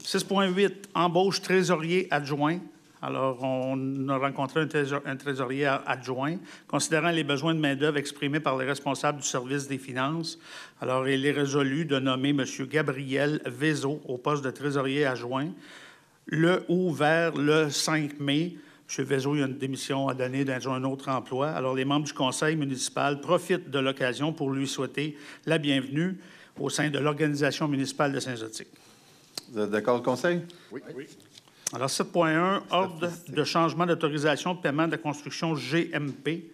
6.8, embauche trésorier adjoint. Alors, on a rencontré un trésorier adjoint, considérant les besoins de main-d'œuvre exprimés par les responsables du service des finances. Alors, il est résolu de nommer M. Gabriel Vézo au poste de trésorier adjoint le ou vers le 5 mai. M. Vézo, il y a une démission à donner dans un autre emploi. Alors, les membres du conseil municipal profitent de l'occasion pour lui souhaiter la bienvenue au sein de l'organisation municipale de Saint-Zotique. Vous êtes d'accord, le Conseil? Oui. Alors, 7.1, ordre de changement d'autorisation de paiement de la construction GMP.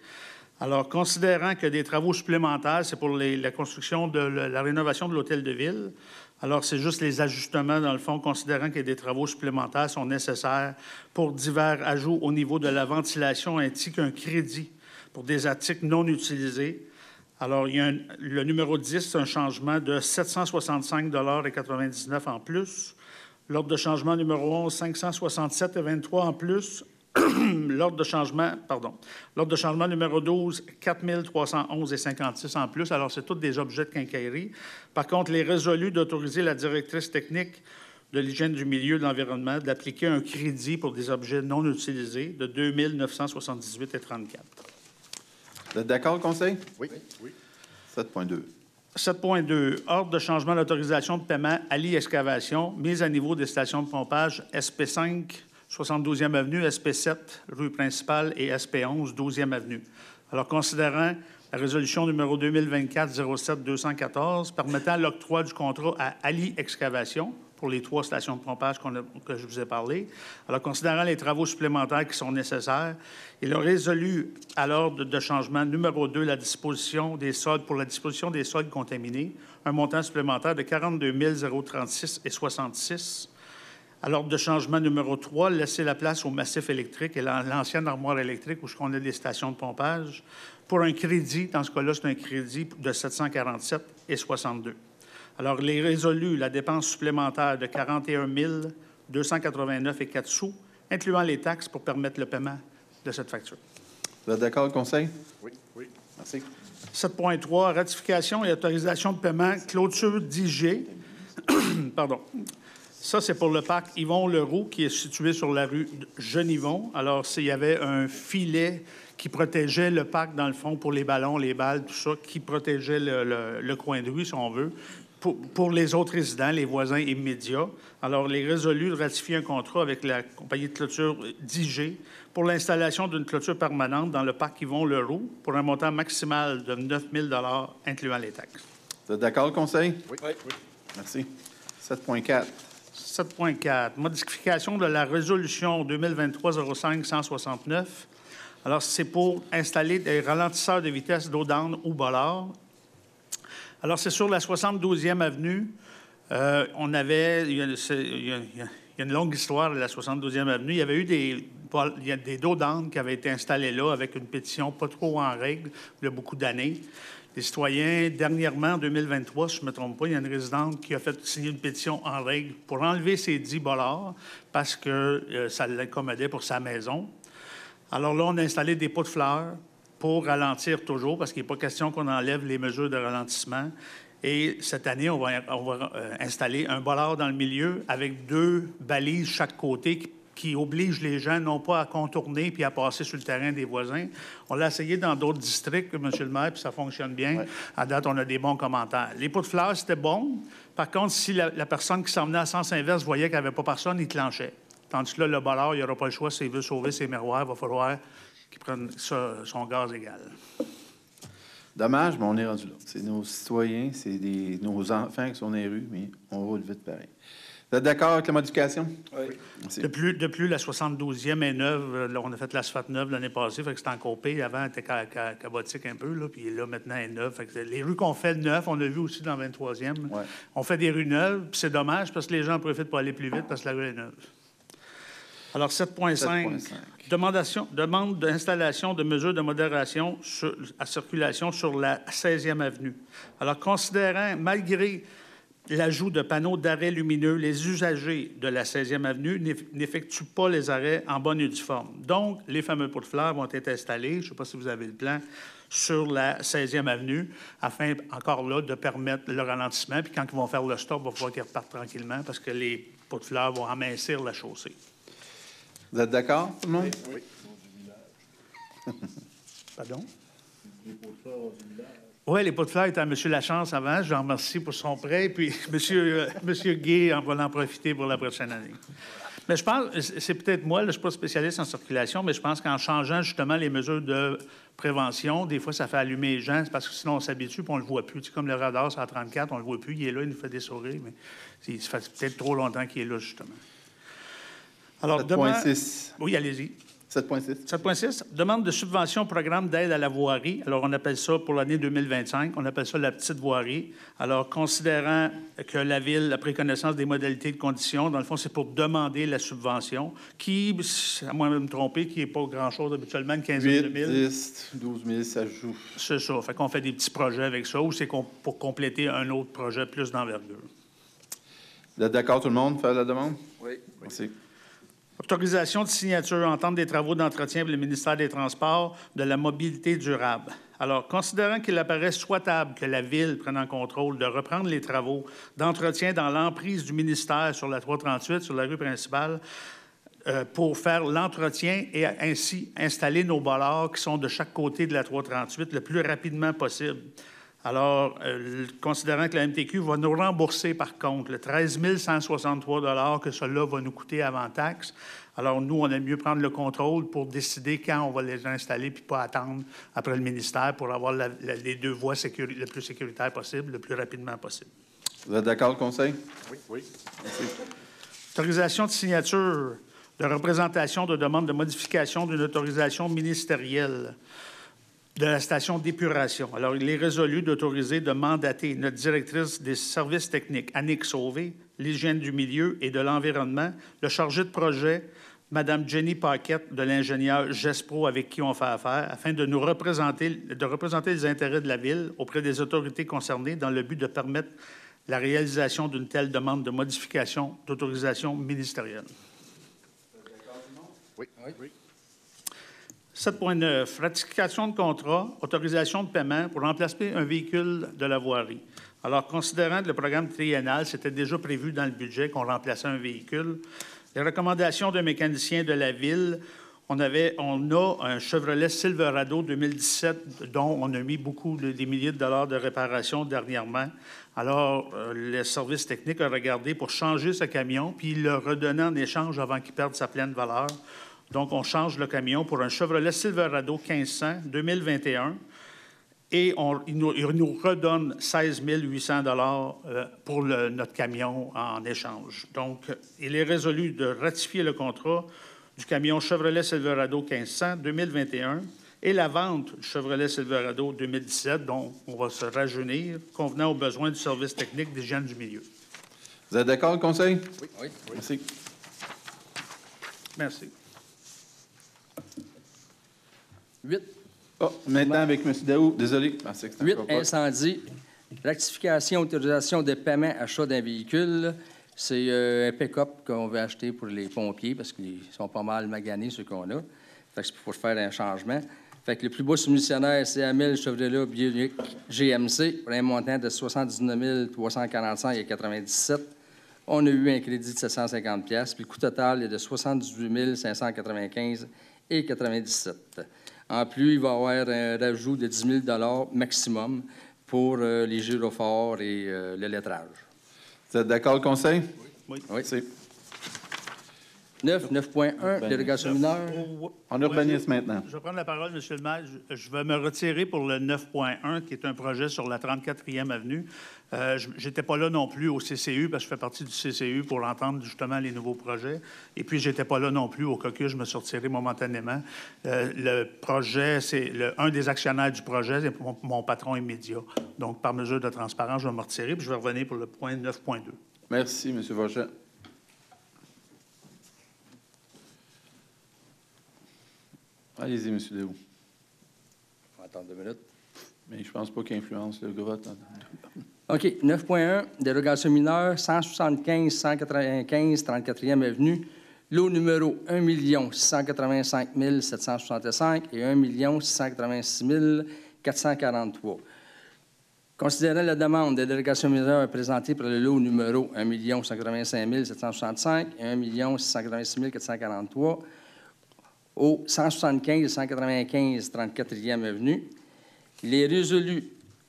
Alors, considérant que des travaux supplémentaires, c'est pour la construction de la rénovation de l'hôtel de ville. Alors, c'est juste les ajustements, dans le fond, considérant que des travaux supplémentaires sont nécessaires pour divers ajouts au niveau de la ventilation ainsi qu'un crédit pour des articles non utilisés. Alors, il y a le numéro 10, c'est un changement de 765,99 $ en plus. L'ordre de changement numéro 11, 567,23 $ en plus. L'ordre de changement numéro 12, 4311,56 $ en plus. Alors, c'est tous des objets de quincaillerie. Par contre, les résolus d'autoriser la directrice technique de l'hygiène du milieu de l'environnement d'appliquer un crédit pour des objets non utilisés de 2 978,34 $. Vous êtes d'accord, le Conseil? Oui. 7.2. 7.2, ordre de changement d'autorisation de paiement Ali Excavation, mise à niveau des stations de pompage SP5, 72e avenue, SP7, rue principale et SP11, 12e avenue. Alors, considérant la résolution numéro 2024-07-214 permettant l'octroi du contrat à Ali Excavation pour les 3 stations de pompage que je vous ai parlé. Alors, considérant les travaux supplémentaires qui sont nécessaires, il a résolu à l'ordre de changement numéro 2 la disposition des soldes pour la disposition des soldes contaminés, un montant supplémentaire de 42 036,66 $. À l'ordre de changement numéro 3, laisser la place au massif électrique et l'ancienne armoire électrique où on a des stations de pompage pour un crédit. Dans ce cas-là, c'est un crédit de 747,62 $. Alors, il est résolu la dépense supplémentaire de 41 289,04 $, incluant les taxes pour permettre le paiement de cette facture. Vous êtes d'accord, le Conseil? Oui. Merci. 7.3, ratification et autorisation de paiement, clôture d'IG. Pardon. Ça, c'est pour le parc Yvon-Leroux, qui est situé sur la rue Genivon. Alors, il y avait un filet qui protégeait le parc, dans le fond, pour les ballons, les balles, tout ça, qui protégeait le coin de rue, si on veut, pour les autres résidents, les voisins immédiats. Alors, les résolus de ratifier un contrat avec la compagnie de clôture d'IG pour l'installation d'une clôture permanente dans le parc Yvon-Leroux pour un montant maximal de 9 000 $ incluant les taxes. Vous êtes d'accord, le Conseil? Oui. Merci. 7.4. 7.4, modification de la résolution 2023-05-169. Alors, c'est pour installer des ralentisseurs de vitesse dos down ou bollard. Alors, c'est sur la 72e avenue. Il y a une longue histoire de la 72e avenue. Il y avait eu des dos down qui avaient été installés là avec une pétition pas trop en règle il y a beaucoup d'années. Les citoyens, dernièrement, en 2023, si je ne me trompe pas, il y a une résidente qui a fait signer une pétition en règle pour enlever ses 10 $ parce que ça l'incommodait pour sa maison. Alors là, on a installé des pots de fleurs pour ralentir toujours, parce qu'il n'est pas question qu'on enlève les mesures de ralentissement. Et cette année, on va installer un bollard dans le milieu avec 2 balises chaque côté qui obligent les gens non pas à contourner puis à passer sur le terrain des voisins. On l'a essayé dans d'autres districts, M. le maire, puis ça fonctionne bien. Ouais. À date, on a des bons commentaires. Les pots de fleurs, c'était bon. Par contre, si la personne qui s'en venait à sens inverse voyait qu'il n'y avait pas personne, il clenchait. Tandis que là, le bollard, il n'aura pas le choix. S'il veut sauver ses miroirs, il va falloir qu'il prenne son gaz égal. Dommage, mais on est rendu là. C'est nos citoyens, c'est nos enfants qui sont dans les rues, mais on roule vite pareil. Vous êtes d'accord avec la modification? Oui. Depuis la 72e est neuve. Là, on a fait l'asphalte neuve l'année passée, fait que c'était encore pire. Avant, elle était cabotique un peu, là, puis là, maintenant, elle est neuve. Fait que les rues qu'on fait neuves, on a vu aussi dans 23e. Ouais. On fait des rues neuves, puis c'est dommage parce que les gens profitent pour aller plus vite parce que la rue est neuve. Alors, 7.5, demande d'installation de mesures de modération à circulation sur la 16e avenue. Alors, considérant, malgré l'ajout de panneaux d'arrêt lumineux, les usagers de la 16e avenue n'effectuent pas les arrêts en bonne et due forme. Donc, les fameux pots de fleurs vont être installés, je ne sais pas si vous avez le plan, sur la 16e avenue, afin, encore là, de permettre le ralentissement. Puis quand ils vont faire le stop, il va falloir qu'ils repartent tranquillement parce que les pots de fleurs vont amincir la chaussée. Vous êtes d'accord, tout le monde? Oui. Pardon? Les pots de fleurs du village. Oui, les pots de fleurs étaient à M. Lachance avant. Je le remercie pour son prêt. Puis M. Gay en va en profiter pour la prochaine année. Mais je pense, c'est peut-être moi, là, je ne suis pas spécialiste en circulation, mais je pense qu'en changeant justement les mesures de prévention, des fois, ça fait allumer les gens. C'est parce que sinon, on s'habitue et on ne le voit plus. Tu sais, comme le radar sur la 34, on ne le voit plus. Il est là, il nous fait des sourires, mais ça fait peut-être trop longtemps qu'il est là, justement. Alors, 7.6. Oui, allez-y. 7.6. 7.6. Demande de subvention au programme d'aide à la voirie. Alors, on appelle ça, pour l'année 2025, on appelle ça la petite voirie. Alors, considérant que la Ville a pris connaissance des modalités de conditions, dans le fond, c'est pour demander la subvention, qui, à moins de me tromper, qui n'est pas grand-chose habituellement, une quinzaine de mille. 10, 12 000, ça joue. C'est ça. Fait qu'on fait des petits projets avec ça, ou c'est pour compléter un autre projet plus d'envergure. Vous êtes d'accord, tout le monde, faire la demande? Oui. Merci. Autorisation de signature, entente des travaux d'entretien pour le ministère des Transports de la mobilité durable. Alors, considérant qu'il apparaît souhaitable que la Ville prenne en contrôle de reprendre les travaux d'entretien dans l'emprise du ministère sur la 338, sur la rue principale, pour faire l'entretien et ainsi installer nos bollards qui sont de chaque côté de la 338 le plus rapidement possible. Alors, considérant que la MTQ va nous rembourser, par contre, le 13 163 que cela va nous coûter avant taxe, alors nous, on aime mieux prendre le contrôle pour décider quand on va les installer puis pas attendre après le ministère pour avoir les 2 voies le plus sécuritaires possible, le plus rapidement possible. Vous êtes d'accord, le Conseil? Oui. Oui. Merci. Autorisation de signature de représentation de demande de modification d'une autorisation ministérielle de la station d'épuration. Alors, il est résolu d'autoriser de mandater notre directrice des services techniques, Annick Sauvé, l'hygiène du milieu et de l'environnement, le chargé de projet, Mme Jenny Paquette, de l'ingénieur GESPRO avec qui on fait affaire, afin de nous représenter les intérêts de la Ville auprès des autorités concernées dans le but de permettre la réalisation d'une telle demande de modification d'autorisation ministérielle. Oui. Oui. 7.9, ratification de contrat, autorisation de paiement pour remplacer un véhicule de la voirie. Alors, considérant que le programme triennal, c'était déjà prévu dans le budget qu'on remplaçait un véhicule, les recommandations d'un mécanicien de la Ville, on a un Chevrolet Silverado 2017 dont on a mis des milliers de dollars de réparation dernièrement. Alors, le service technique a regardé pour changer ce camion, puis il le redonnait en échange avant qu'il perde sa pleine valeur. Donc, on change le camion pour un Chevrolet Silverado 1500 2021 et il nous redonne 16 800 $ pour notre camion en échange. Donc, il est résolu de ratifier le contrat du camion Chevrolet Silverado 1500 2021 et la vente du Chevrolet Silverado 2017, dont on va se rajeunir, convenant aux besoins du service technique d'hygiène du milieu. Vous êtes d'accord, le Conseil? Oui. Merci. Merci. 8. Oh, maintenant avec M. Daou. Désolé. 8, incendie. Rectification, autorisation de paiement, achat d'un véhicule. C'est un pick-up qu'on veut acheter pour les pompiers parce qu'ils sont pas mal maganés, ceux qu'on a. Fait que c'est pour faire un changement. Fait que le plus beau soumissionnaire, c'est Amel Chevrolet Bionic GMC pour un montant de 79 345,97. On a eu un crédit de 750 $, puis le coût total est de 78 595,97. En plus, il va y avoir un rajout de 10 000 maximum pour les gyrophares et le lettrage. Vous êtes d'accord, le conseil? Oui. Oui. 9.1, délégation mineure. En urbanisme maintenant. Je vais prendre la parole, M. le maire. Je vais me retirer pour le 9.1, qui est un projet sur la 34e avenue. Je n'étais pas là non plus au CCU, parce que je fais partie du CCU pour entendre justement les nouveaux projets. Et puis, je n'étais pas là non plus au caucus. Je me suis retiré momentanément. Le projet, c'est un des actionnaires du projet, c'est mon patron immédiat. Donc, par mesure de transparence, je vais me retirer, puis je vais revenir pour le point 9.2. Merci, M. Vauchet. Allez-y, M. Daou. On va attendre 2 minutes. Mais je pense pas qu'il influence le vote. OK. 9.1, dérogation mineure, 175 195 34e avenue, lot numéro 1 685 765 et 1 686 443. Considérant la demande de dérogation mineure présentée pour le lot numéro 1 185 765 et 1 686 443, au 175 195 34e avenue, il est résolu,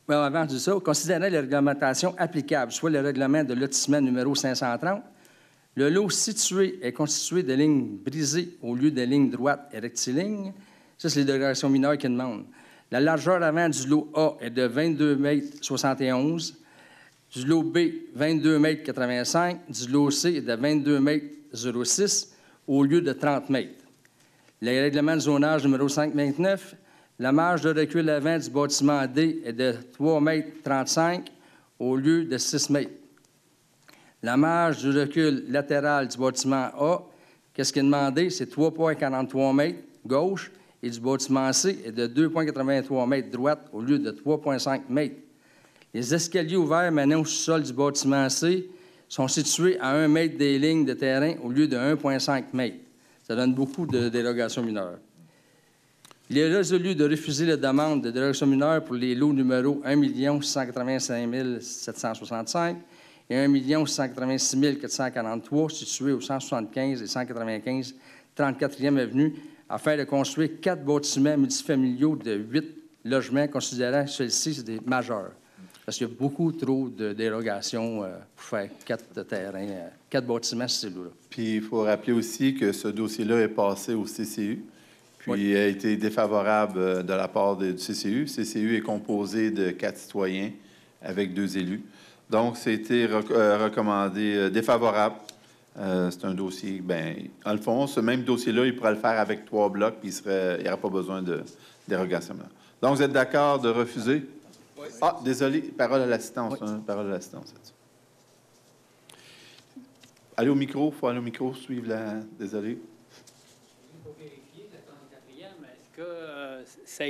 avant de ça, considérant les réglementations applicables, soit le règlement de lotissement numéro 530, le lot situé est constitué de lignes brisées au lieu de lignes droites et rectilignes. Ça, c'est les dérogations mineures qui demandent. La largeur avant du lot A est de 22,71 m, du lot B, 22,85 m, du lot C est de 22,06 m au lieu de 30 m. Le règlement de zonage numéro 529, la marge de recul avant du bâtiment D est de 3,35 m au lieu de 6 m. La marge du recul latéral du bâtiment A, qu'est-ce qui est demandé? C'est 3,43 m gauche et du bâtiment C est de 2,83 m droite au lieu de 3,5 m. Les escaliers ouverts menant au sous-sol du bâtiment C sont situés à 1 m des lignes de terrain au lieu de 1,5 m. Ça donne beaucoup de dérogations mineures. Il est résolu de refuser la demande de dérogation mineure pour les lots numéro 1 685 765 et 1 686 443 situés au 175 et 195 34e avenue afin de construire 4 bâtiments multifamiliaux de 8 logements, considérant que ceux-ci c'est des majeurs. Parce qu'il y a beaucoup trop de dérogations pour faire 4 terrains, 4 bâtiments sur ces lots-là. Puis, il faut rappeler aussi que ce dossier-là est passé au CCU, puis a été défavorable de la part du CCU. Le CCU est composé de 4 citoyens avec 2 élus. Donc, c'était recommandé défavorable. C'est un dossier, bien, en le fond, ce même dossier-là, il pourrait le faire avec 3 blocs, puis il n'y aurait pas besoin de dérogation. Donc, vous êtes d'accord de refuser? Oui. Ah, désolé, parole à l'assistance. Oui. Hein, parole à l'assistance. Allez au micro, il faut aller au micro, suivre la... Désolé. Pour vérifier, la 34e, est-ce que ça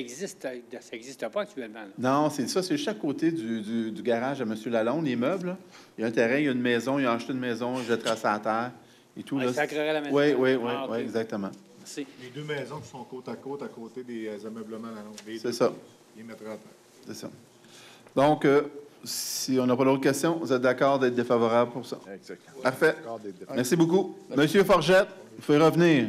existe pas actuellement? Là? Non, c'est ça, c'est juste à côté du garage à M. Lalonde, l'immeuble. Là. Il y a un terrain, il y a une maison, il a acheté une maison, il jettera ça à terre et tout. Il sacrerait la maison? Oui, okay. Exactement. Merci. Les 2 maisons qui sont côte à côté des ameublements Lalonde. C'est ça. Les mettra à terre. C'est ça. Donc, si on n'a pas d'autres questions, vous êtes d'accord d'être défavorable pour ça? Exactement. Parfait. Merci beaucoup. Monsieur Forgette, il faut y revenir.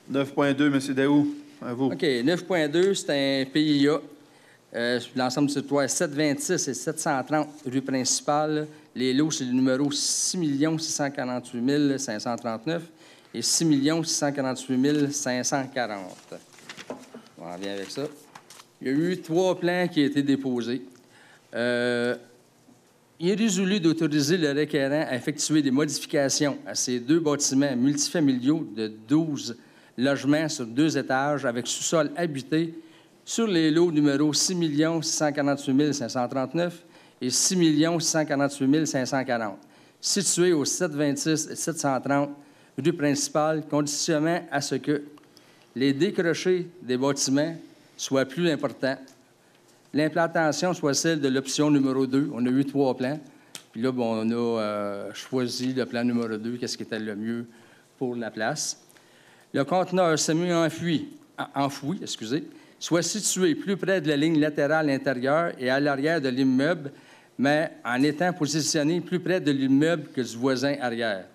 9.2, M. Daou, à vous. OK. 9.2, c'est un PIA. L'ensemble du territoire est 726 et 730 rue principale. Les lots, c'est le numéro 6 648 539 et 6 648 540. On en vient avec ça. Il y a eu 3 plans qui ont été déposés. Il est résolu d'autoriser le requérant à effectuer des modifications à ces 2 bâtiments multifamiliaux de 12 logements sur 2 étages avec sous-sol habité sur les lots numéro 6 648 539 et 6 648 540, situés au 726 et 730 rue principale, conditionnement à ce que les décrochés des bâtiments soient plus importants. L'implantation soit celle de l'option numéro 2. On a eu 3 plans. Puis là, bon, on a choisi le plan numéro 2, qu'est-ce qui était le mieux pour la place. Le conteneur semi-enfoui, soit situé plus près de la ligne latérale intérieure et à l'arrière de l'immeuble, mais en étant positionné plus près de l'immeuble que du voisin arrière.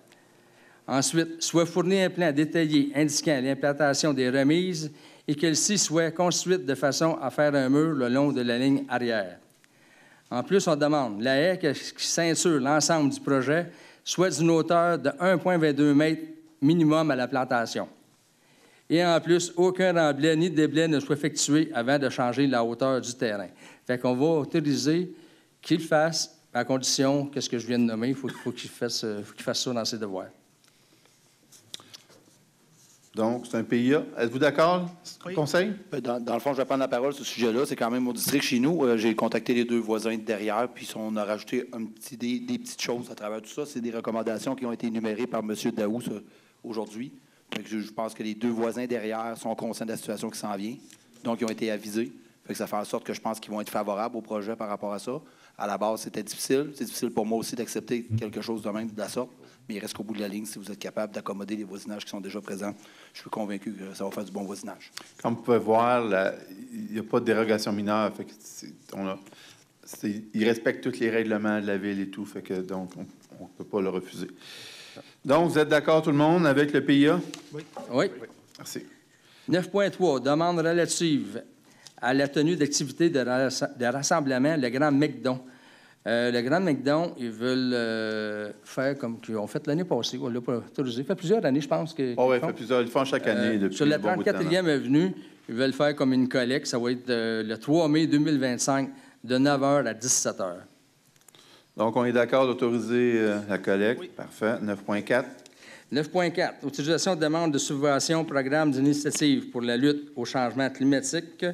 Ensuite, soit fourni un plan détaillé indiquant l'implantation des remises et qu'elle-ci soit construite de façon à faire un mur le long de la ligne arrière. En plus, on demande la haie qui ceinture l'ensemble du projet soit d'une hauteur de 1,22 mètres minimum à la plantation. Et en plus, aucun remblai ni déblai ne soit effectué avant de changer la hauteur du terrain. Fait qu'on va autoriser qu'il fasse, à condition, qu'est-ce que je viens de nommer, il faut qu'il fasse ça dans ses devoirs. Donc, c'est un PIA. Êtes-vous d'accord, conseil? Dans le fond, je vais prendre la parole sur ce sujet-là. C'est quand même au district chez nous. J'ai contacté les 2 voisins de derrière, puis on a rajouté des petites choses à travers tout ça. C'est des recommandations qui ont été énumérées par M. Daou aujourd'hui. Je pense que les 2 voisins derrière sont conscients de la situation qui s'en vient. Donc, ils ont été avisés. Ça fait en sorte que je pense qu'ils vont être favorables au projet par rapport à ça. À la base, c'était difficile. C'est difficile pour moi aussi d'accepter quelque chose de même de la sorte. Mais il reste qu'au bout de la ligne, si vous êtes capable d'accommoder les voisinages qui sont déjà présents, je suis convaincu que ça va faire du bon voisinage. Comme vous pouvez voir, il n'y a pas de dérogation mineure. Fait que il respecte tous les règlements de la ville et tout. Fait que, donc, on ne peut pas le refuser. Donc, vous êtes d'accord, tout le monde, avec le PIA? Oui. Merci. 9.3, demande relative à la tenue d'activités de rassemblement, le Grand McDon. Le Grand McDon, ils veulent faire comme qu'ils ont fait l'année passée. On l'a pas autorisé. Ça fait plusieurs années, je pense. Oui, ils le font chaque année. Depuis sur la 34e avenue, ils veulent faire comme une collecte. Ça va être le 3 mai 2025, de 9h à 17h. Donc, on est d'accord d'autoriser la collecte. Oui. Parfait. 9.4. 9.4. Autorisation de demande de subvention au programme d'initiative pour la lutte au changement climatique.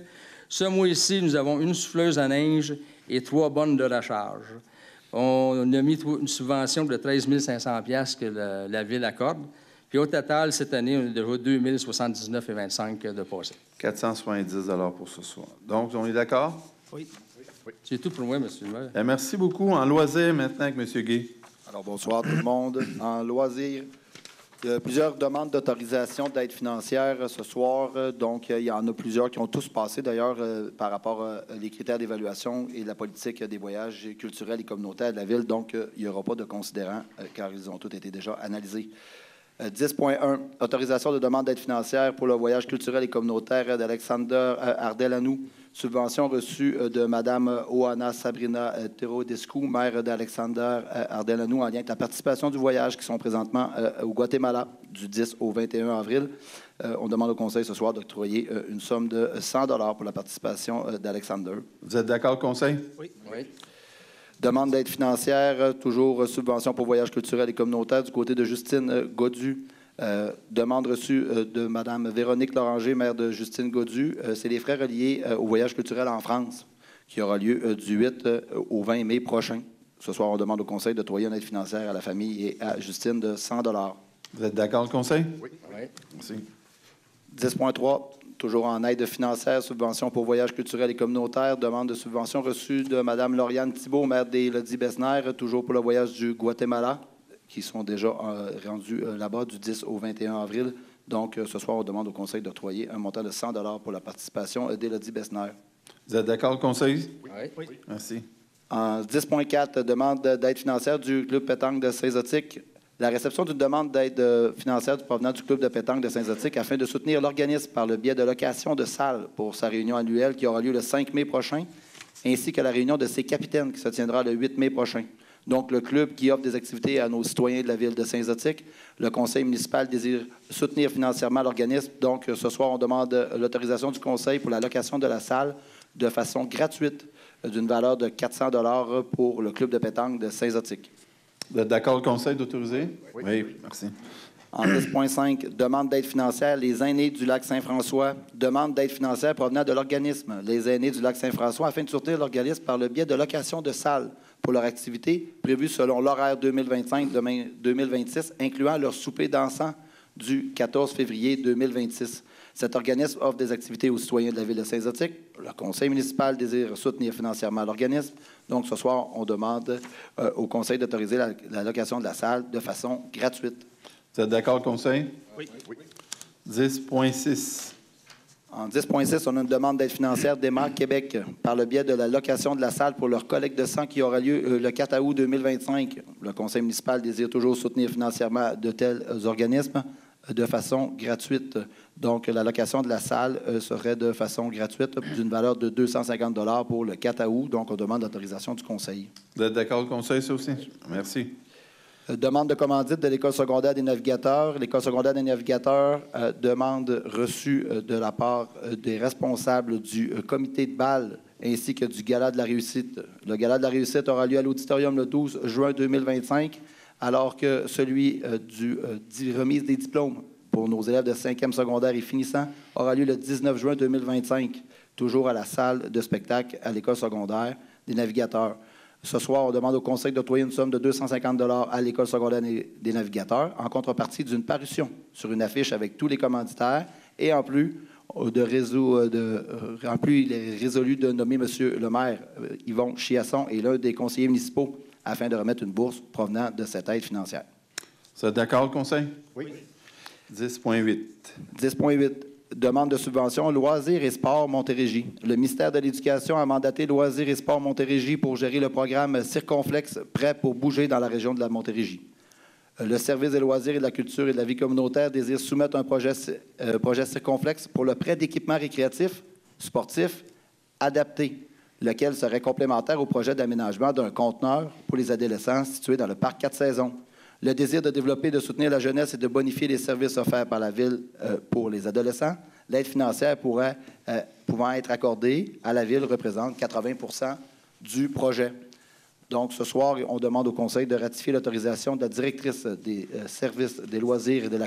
Ce mois-ci, nous avons une souffleuse à neige et 3 bonnes de recharge. On a mis une subvention de 13 500 $ que la Ville accorde. Puis au total, cette année, on a déjà 2 079,25 de passé. 470 $ pour ce soir. Donc, on est d'accord? Oui. C'est tout pour moi, M. le maire. Merci beaucoup. En loisir, maintenant, avec M. Gay. Alors, bonsoir tout le monde. En loisir, il y a plusieurs demandes d'autorisation d'aide financière ce soir. Donc, il y en a plusieurs qui ont tous passé, d'ailleurs, par rapport aux critères d'évaluation et la politique des voyages culturels et communautaires de la Ville. Donc, il n'y aura pas de considérants, car ils ont tous été déjà analysés. 10.1, autorisation de demande d'aide financière pour le voyage culturel et communautaire d'Alexander Ardelanou. Subvention reçue de Mme Oana Sabrina Terodescu, maire d'Alexander Ardelanou, en lien avec la participation du voyage qui sont présentement au Guatemala du 10 au 21 avril. On demande au Conseil ce soir d'octroyer une somme de 100 $ pour la participation d'Alexander. Vous êtes d'accord, Conseil? Oui. Demande d'aide financière, toujours subvention pour voyage culturel et communautaire du côté de Justine Godu. Demande reçue de Mme Véronique Loranger, maire de Justine Godu. C'est les frais reliés au voyage culturel en France, qui aura lieu du 8 au 20 mai prochain. Ce soir, on demande au Conseil d'octroyer une aide financière à la famille et à Justine de 100 $. Vous êtes d'accord, le Conseil? Oui. Merci. 10.3, toujours en aide financière, subvention pour voyage culturel et communautaire. Demande de subvention reçue de Mme Lauriane Thibault, maire d'Élodie-Besnère, toujours pour le voyage du Guatemala, qui sont déjà rendus là-bas du 10 au 21 avril. Donc, ce soir, on demande au Conseil d'octroyer un montant de 100 $ pour la participation d'Élodie-Besnère. Vous êtes d'accord, le Conseil? Oui. Merci. En 10.4, demande d'aide financière du Club pétanque de Saint-Zotique. La réception d'une demande d'aide financière provenant du Club de pétanque de Saint-Zotique afin de soutenir l'organisme par le biais de location de salles pour sa réunion annuelle qui aura lieu le 5 mai prochain, ainsi que la réunion de ses capitaines qui se tiendra le 8 mai prochain. Donc, le club qui offre des activités à nos citoyens de la ville de Saint-Zotique. Le conseil municipal désire soutenir financièrement l'organisme. Donc, ce soir, on demande l'autorisation du conseil pour la location de la salle de façon gratuite d'une valeur de 400 $ pour le club de pétanque de Saint-Zotique. Vous êtes d'accord, le conseil, d'autoriser? Oui. Merci. En 10.5, demande d'aide financière, les aînés du lac Saint-François. Demande d'aide financière provenant de l'organisme, les aînés du lac Saint-François, afin de soutenir l'organisme par le biais de location de salles pour leur activité prévue selon l'horaire 2025-2026, incluant leur souper dansant du 14 février 2026. Cet organisme offre des activités aux citoyens de la ville de Saint-Zotique. Le conseil municipal désire soutenir financièrement l'organisme. Donc, ce soir, on demande au conseil d'autoriser la location de la salle de façon gratuite. Vous êtes d'accord, conseil? Oui. 10.6. En 10.6, on a une demande d'aide financière d'EMA Québec par le biais de la location de la salle pour leur collecte de sang qui aura lieu le 4 août 2025. Le conseil municipal désire toujours soutenir financièrement de tels organismes de façon gratuite. Donc, la location de la salle serait de façon gratuite d'une valeur de 250 $ pour le 4 août. Donc, on demande l'autorisation du conseil. Vous êtes d'accord, conseil, ça aussi? Merci. Demande de commandite de l'École secondaire des navigateurs. L'École secondaire des navigateurs demande reçue de la part des responsables du comité de bal ainsi que du Gala de la réussite. Le Gala de la réussite aura lieu à l'auditorium le 12 juin 2025, alors que celui du remise des diplômes pour nos élèves de 5e secondaire et finissants aura lieu le 19 juin 2025, toujours à la salle de spectacle à l'École secondaire des navigateurs. Ce soir, on demande au conseil d'octroyer une somme de 250 $ à l'École secondaire des navigateurs en contrepartie d'une parution sur une affiche avec tous les commanditaires et en plus, il est résolu de nommer M. le maire Yvon Chiasson et l'un des conseillers municipaux afin de remettre une bourse provenant de cette aide financière. Vous êtes d'accord, conseil? Oui. 10.8. 10.8. Demande de subvention Loisirs et Sports Montérégie. Le ministère de l'Éducation a mandaté Loisirs et Sports Montérégie pour gérer le programme Circonflexe Prêt pour bouger dans la région de la Montérégie. Le service des loisirs et de la culture et de la vie communautaire désire soumettre un projet Circonflexe pour le prêt d'équipements récréatifs, sportifs, adaptés, lequel serait complémentaire au projet d'aménagement d'un conteneur pour les adolescents situé dans le parc 4 saisons. Le désir de développer et de soutenir la jeunesse et de bonifier les services offerts par la Ville pour les adolescents. L'aide financière pouvant être accordée à la Ville représente 80 % du projet. Donc, ce soir, on demande au Conseil de ratifier l'autorisation de la directrice des services des loisirs et de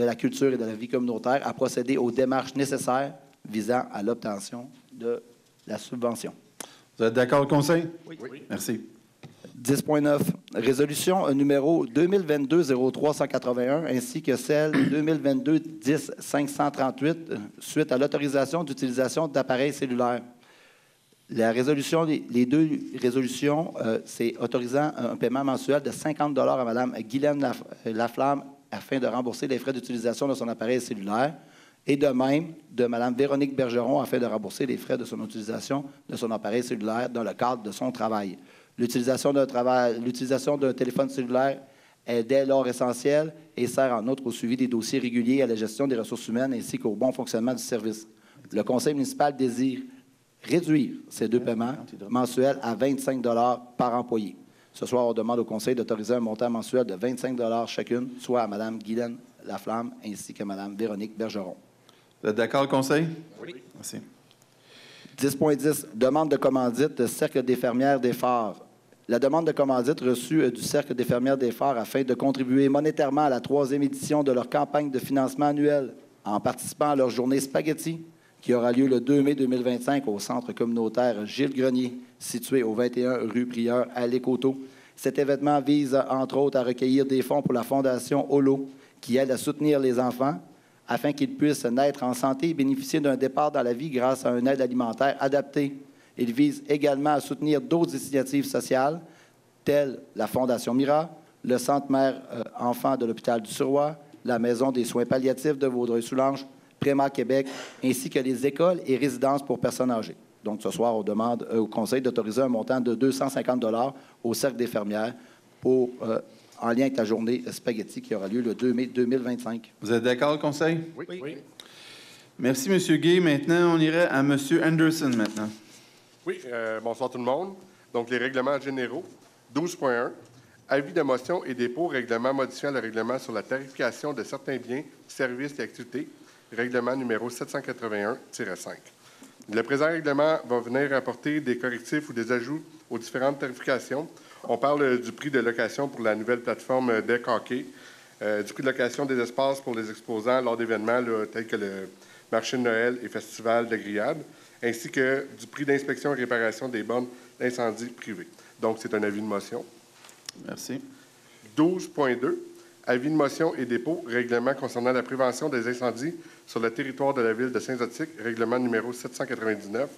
la culture et de la vie communautaire à procéder aux démarches nécessaires visant à l'obtention de la subvention. Vous êtes d'accord, Conseil? Oui. Merci. 10.9. Résolution numéro 2022-03-181 ainsi que celle 2022-10-538 suite à l'autorisation d'utilisation d'appareils cellulaires. La résolution, les deux résolutions, c'est autorisant un paiement mensuel de 50 $ à Mme Guylaine Laflamme afin de rembourser les frais d'utilisation de son appareil cellulaire et de même de Mme Véronique Bergeron afin de rembourser les frais de son utilisation de son appareil cellulaire dans le cadre de son travail. L'utilisation d'un téléphone cellulaire est dès lors essentielle et sert en outre au suivi des dossiers réguliers, à la gestion des ressources humaines ainsi qu'au bon fonctionnement du service. Le conseil municipal désire réduire ces deux paiements mensuels à 25 $ par employé. Ce soir, on demande au conseil d'autoriser un montant mensuel de 25 $ chacune, soit à Mme Guylaine Laflamme ainsi qu'à Mme Véronique Bergeron. Vous êtes d'accord, conseil? Oui. Merci. 10.10. Demande de commandite Cercle des fermières des Phares. La demande de commandite reçue du Cercle des fermières des Phares afin de contribuer monétairement à la 3e édition de leur campagne de financement annuel en participant à leur journée spaghetti qui aura lieu le 2 mai 2025 au centre communautaire Gilles Grenier, situé au 21 rue Prieur à Lécoteau. Cet événement vise, entre autres, à recueillir des fonds pour la Fondation Holo, qui aide à soutenir les enfants afin qu'ils puissent naître en santé et bénéficier d'un départ dans la vie grâce à une aide alimentaire adaptée. Il vise également à soutenir d'autres initiatives sociales, telles la Fondation Mira, le Centre Mère Enfants de l'Hôpital du Suroît, la Maison des soins palliatifs de Vaudreuil-Soulanges, Préma Québec, ainsi que les écoles et résidences pour personnes âgées. Donc, ce soir, on demande au Conseil d'autoriser un montant de 250 $ au Cercle des fermières en lien avec la journée spaghetti qui aura lieu le 2 mai 2025. Vous êtes d'accord, Conseil? Oui. Merci, M. Gay. Maintenant, on irait à M. Anderson maintenant. Oui, bonsoir tout le monde. Donc, les règlements généraux. 12.1. Avis de motion et dépôt, règlement modifiant le règlement sur la tarification de certains biens, services et activités, règlement numéro 781-5. Le présent règlement va venir apporter des correctifs ou des ajouts aux différentes tarifications. On parle du prix de location pour la nouvelle plateforme Deck Hockey, du prix de location des espaces pour les exposants lors d'événements tels que le marché de Noël et festival de grillades, ainsi que du prix d'inspection et réparation des bornes d'incendie privées. Donc, c'est un avis de motion. Merci. 12.2, avis de motion et dépôt, règlement concernant la prévention des incendies sur le territoire de la ville de Saint-Zotique, règlement numéro 799.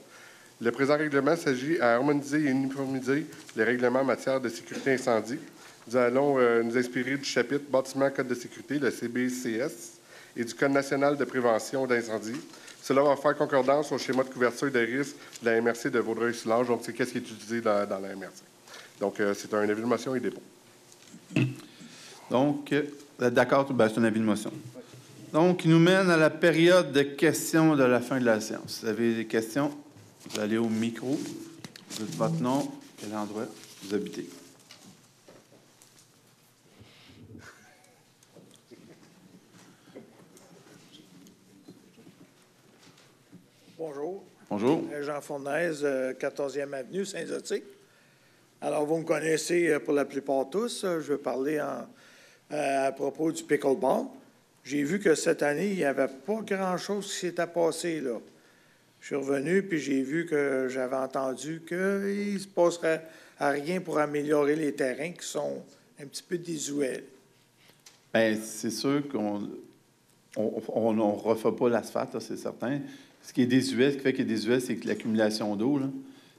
Le présent règlement s'agit à harmoniser et uniformiser les règlements en matière de sécurité incendie. Nous allons nous inspirer du chapitre Bâtiment Code de sécurité, le CBCS, et du Code national de prévention d'incendie. Cela va faire concordance au schéma de couverture des risques de la MRC de Vaudreuil-Soulanges. Donc, c'est qu'est-ce qui est utilisé dans la MRC. Donc, c'est un avis de motion et dépôt. Donc, vous êtes d'accord? C'est un avis de motion. Donc, il nous mène à la période de questions de la fin de la séance. Vous avez des questions? Vous allez au micro. Vous dites votre nom, quel endroit vous habitez. Bonjour. Bonjour. Jean Fournaise, 14e Avenue, Saint-Zotique. Alors, vous me connaissez pour la plupart tous. Je vais parler à propos du pickleball. J'ai vu que cette année, il n'y avait pas grand-chose qui s'était passé, là. Je suis revenu, puis j'ai vu que j'avais entendu qu'il ne se passerait à rien pour améliorer les terrains qui sont un petit peu désuets. Bien, c'est sûr qu'on ne refait pas l'asphalte, c'est certain. Ce qui est désuet, ce qui fait qu'il est désuet, c'est que l'accumulation d'eau, là,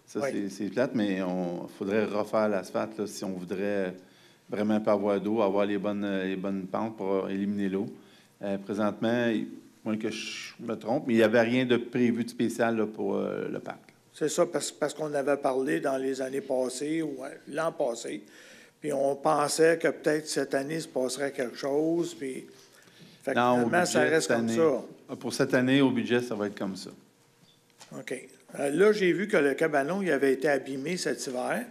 ça, oui. C'est plate, mais il faudrait refaire l'asphalte là, si on voudrait vraiment pas avoir d'eau, avoir les bonnes pentes pour éliminer l'eau. Présentement, moins que je me trompe, mais il n'y avait rien de prévu de spécial là, pour le parc. C'est ça, parce qu'on avait parlé dans les années passées ou l'an passé, puis on pensait que peut-être cette année, il se passerait quelque chose, puis fait non, finalement, budget, ça reste comme année, ça. Pour cette année, au budget, ça va être comme ça. OK. Là, j'ai vu que le cabanon il avait été abîmé cet hiver.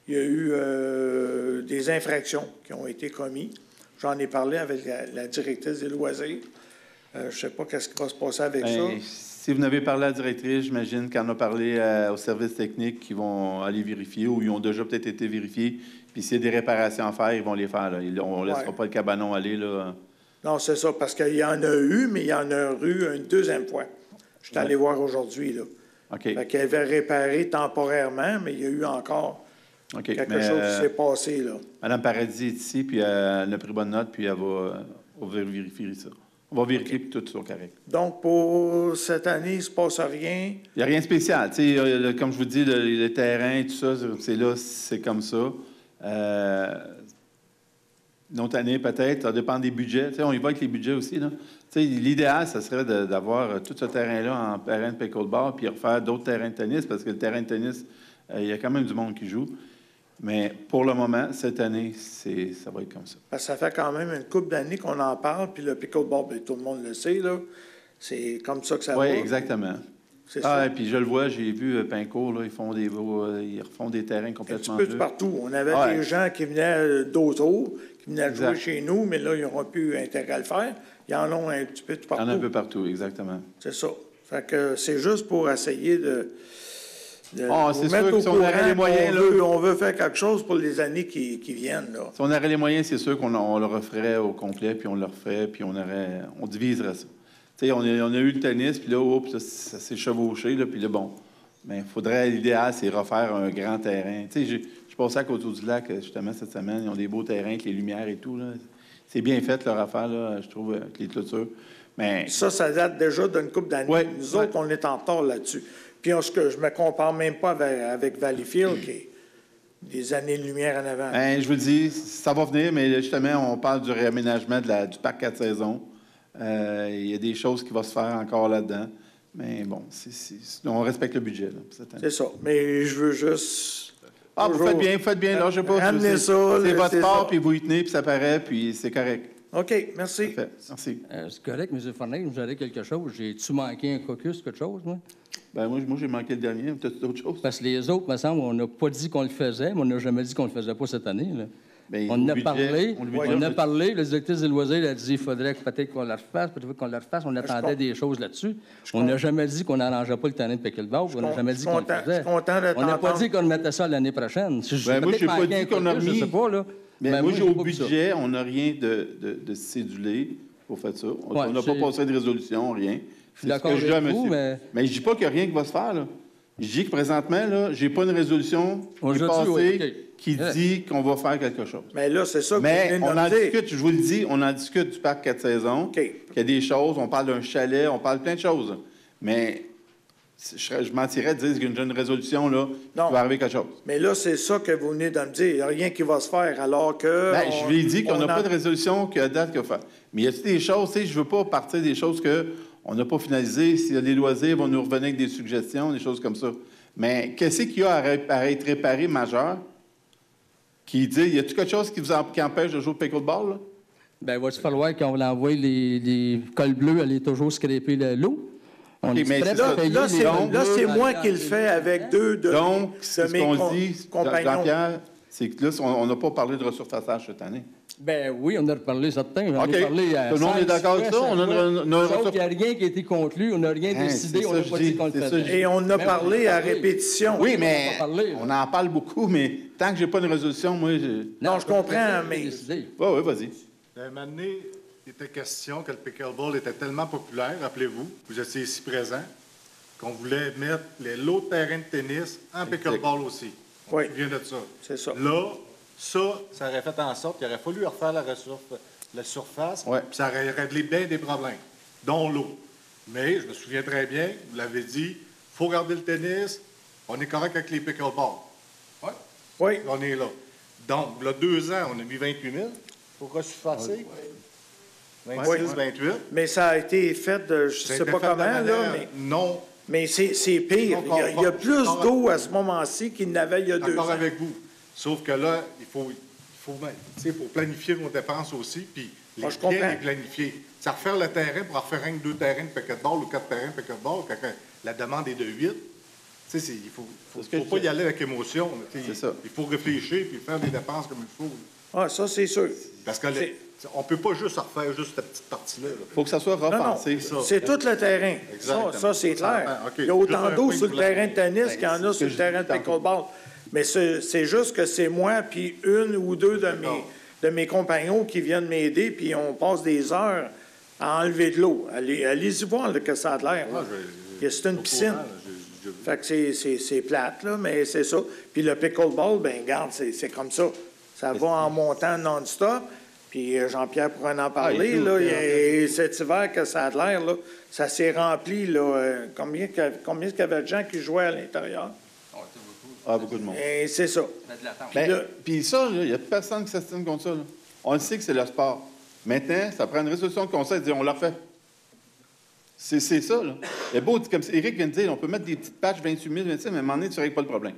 Il y a eu des infractions qui ont été commises. J'en ai parlé avec la directrice des loisirs. Je ne sais pas qu'est-ce qui va se passer avec ça. Si vous n'avez parlé à la directrice, j'imagine qu'elle en a parlé aux services techniques qui vont aller vérifier ou ils ont déjà peut-être été vérifiés. Puis s'il y a des réparations à faire, ils vont les faire. Là. On ne laissera pas le cabanon aller. Là. Non, c'est ça, parce qu'il y en a eu, mais il y en a eu une deuxième fois. Je suis allé voir aujourd'hui. Là. OK. Fait qu'elle avait réparé temporairement, mais il y a eu encore quelque chose qui s'est passé. Là. Mme Paradis est ici, puis elle a pris bonne note, puis elle va vérifier ça. On va vérifier que tout soit correct. Donc, pour cette année, il ne se passe rien? Il n'y a rien de spécial. Comme je vous dis, le terrain, tout ça, c'est comme ça. Une autre année, peut-être, ça dépend des budgets. On y va avec les budgets aussi. L'idéal, ce serait d'avoir tout ce terrain-là en terrain de pickleball puis refaire d'autres terrains de tennis, parce que le terrain de tennis, il y a quand même du monde qui joue. Mais pour le moment, cette année, ça va être comme ça. Parce que ça fait quand même une couple d'années qu'on en parle, puis le pickleball, bien, tout le monde le sait, là. C'est comme ça que ça va. Oui, exactement. C'est ça. Et puis je le vois, j'ai vu Pincourt, là, ils refont des terrains complètement un petit peu partout. On avait des gens qui venaient d'autres, qui venaient jouer chez nous, mais là, ils n'auront plus intérêt à le faire. Ils en ont un petit peu partout. Il y en a un peu partout, exactement. C'est ça. Fait que c'est juste pour essayer de c'est sûr que si on aurait les moyens, on veut faire quelque chose pour les années qui viennent. Là. Si on aurait les moyens, c'est sûr qu'on le referait au complet, puis on le referait, puis on diviserait ça. Tu sais, on a eu le tennis, puis là, ça s'est chevauché, là, puis là, bon. Mais l'idéal, c'est refaire un grand terrain. Tu sais, je passais à côté du lac, justement, cette semaine. Ils ont des beaux terrains avec les lumières et tout, là. C'est bien fait, leur affaire, là, je trouve, avec les clôtures. Mais ça date déjà d'une couple d'années. Ouais, Nous autres, on est en retard là-dessus. Puis, je me compare même pas avec Valleyfield, qui est des années de lumière en avant. Je vous dis, ça va venir, mais justement, on parle du réaménagement du parc 4 saisons. Il y a des choses qui vont se faire encore là-dedans. Mais bon, on respecte le budget. C'est ça. Mais je veux juste... vous faites bien. Là, je sais pas. Ramenez ça. C'est votre part, puis vous y tenez, puis ça paraît, puis c'est correct. OK, merci. Parfait. Merci. C'est correct, M. Fournier, vous avez quelque chose. J'ai-tu manqué un caucus, quelque chose, moi? Moi, j'ai manqué le dernier. Peut-être d'autres choses. Parce que les autres, me semble, on n'a pas dit qu'on le faisait, mais on n'a jamais dit qu'on le faisait pas cette année. Là. Bien, on en a parlé. Le directeur des loisirs a dit qu'il faudrait peut-être qu'on le refasse, On attendait des choses là-dessus. On n'a jamais dit qu'on n'arrangeait pas le terrain de pickleball. On n'a jamais dit qu'on le faisait. On n'a pas dit qu'on le mettait ça l'année prochaine. Moi, je n'ai pas dit qu'on a remis. Mais moi, j'ai au budget, on n'a rien de cédulé pour faire ça. On n'a pas passé de résolution, rien. Je suis d'accord avec vous, mais je ne dis pas qu'il n'y a rien qui va se faire, là. Je dis que présentement, là, j'ai pas une résolution qui est passée qui dit qu'on va faire quelque chose. Mais là, c'est ça que mais on en discute, je vous le dis, on en discute du parc 4 saisons. Qu'il y a des choses, on parle d'un chalet, on parle de plein de choses. Mais je mentirais de dire qu'il y a une résolution, là, qui va arriver quelque chose. Mais là, c'est ça que vous venez de me dire. Il n'y a rien qui va se faire, alors que... Bien, je lui ai dit qu'on n'a pas de résolution qui a date qu'il va faire. Mais il y a des choses, tu sais, je ne veux pas partir des choses qu'on n'a pas finalisées. S'il y a des loisirs, ils vont nous revenir avec des suggestions, des choses comme ça. Mais qu'est-ce qu'il y a à être réparé majeur? Qui dit, y a-t-il quelque chose qui empêche de jouer au pickleball, là? Bien, va-t-il falloir qu'on envoie les cols bleus aller toujours scraper l'eau? Là, c'est moi qui le fais avec deux de mes compagnons. Jean-Pierre, c'est que là, on n'a pas parlé de resurfaçage cette année. Ben oui, on a reparlé certains. On a parlé à tout le monde est d'accord avec ça? Sauf qu'il n'y a rien qui a été conclu, on n'a rien décidé, on n'a pas dit qu'on le faisait. Et on a parlé à répétition. Oui, mais on en parle beaucoup, mais tant que je n'ai pas une résolution, moi... Non, je comprends, mais... Oui, vas-y. Un moment donné, il était question que le pickleball était tellement populaire, rappelez-vous, vous étiez ici présent, qu'on voulait mettre les lots de terrain de tennis en pickleball aussi. Oui. Je viens de ça. C'est ça. Là, ça aurait fait en sorte qu'il aurait fallu refaire la surface, puis ça aurait réglé bien des problèmes, dont l'eau. Mais je me souviens très bien, vous l'avez dit, il faut garder le tennis, on est correct avec les pickleballs. Oui. Oui. On est là. Donc, il y a 2 ans, on a mis 28 000 pour resurfacer. 26, 28. Mais ça a été fait de, je ne sais pas comment, là, mais... Non. Mais c'est pire. Il y a plus d'eau à ce moment-ci qu'il n'avait il y a 2 ans. D'accord avec vous. Sauf que là, il faut planifier nos dépenses aussi, puis les planifier. Ça refaire le terrain pour refaire 2 terrains de pickleball ou 4 terrains de pickleball, quand la demande est de 8. Il ne faut pas y aller avec émotion. Il faut réfléchir puis faire des dépenses comme il faut. Ah, ça, c'est sûr. Parce que on ne peut pas juste refaire juste cette petite partie-là. Il faut que ça soit repensé. C'est tout le terrain. Ça c'est clair. Il y a autant d'eau sur le terrain de tennis qu'il y en a sur le terrain de pickleball. Mais c'est juste que c'est moi puis 1 ou 2 de mes compagnons qui viennent m'aider, puis on passe des heures à enlever de l'eau. Allez-y voir là, que ça a l'air. C'est une piscine. Fait que c'est plate, là, mais c'est ça. Puis le pickleball, ben regarde, c'est comme ça. Ça va en montant non-stop. Puis Jean-Pierre pourrait en parler. Et cet hiver que ça a l'air, là, ça s'est rempli. Là, combien qu'il y avait de gens qui jouaient à l'intérieur? Ah, beaucoup de monde. Et c'est ça. Puis ça, il n'y a personne qui s'estime contre ça. Là. On le sait que c'est le sport. Maintenant, ça prend une résolution de conseil et dire on l'a fait. C'est ça, là. Il y a beau, comme Éric vient de dire, on peut mettre des petites patches 28 000, 26 000, mais à un moment donné, tu ne règles pas le problème.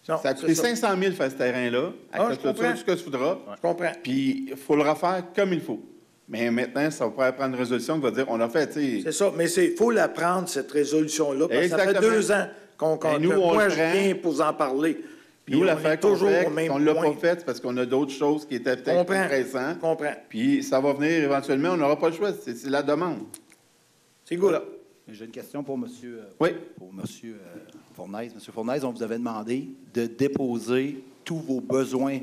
Non, ça a coûté 500 000 faire ce terrain-là, avec la clôture, tout ce que tu voudras. Je comprends. Puis, il faut le refaire comme il faut. Mais maintenant, ça va pouvoir prendre une résolution qui va dire on l'a fait, tu sais. C'est ça, mais il faut la prendre, cette résolution-là, parce que ça fait 2 ans moi, je viens pour en parler. Puis nous, l'affaire toujours au même point. On ne l'a pas fait parce qu'on a d'autres choses qui étaient peut-être plus pressantes. Puis ça va venir éventuellement, on n'aura pas le choix. C'est la demande. C'est good. J'ai une question pour M. Fournaise. M. Fournaise, on vous avait demandé de déposer tous vos besoins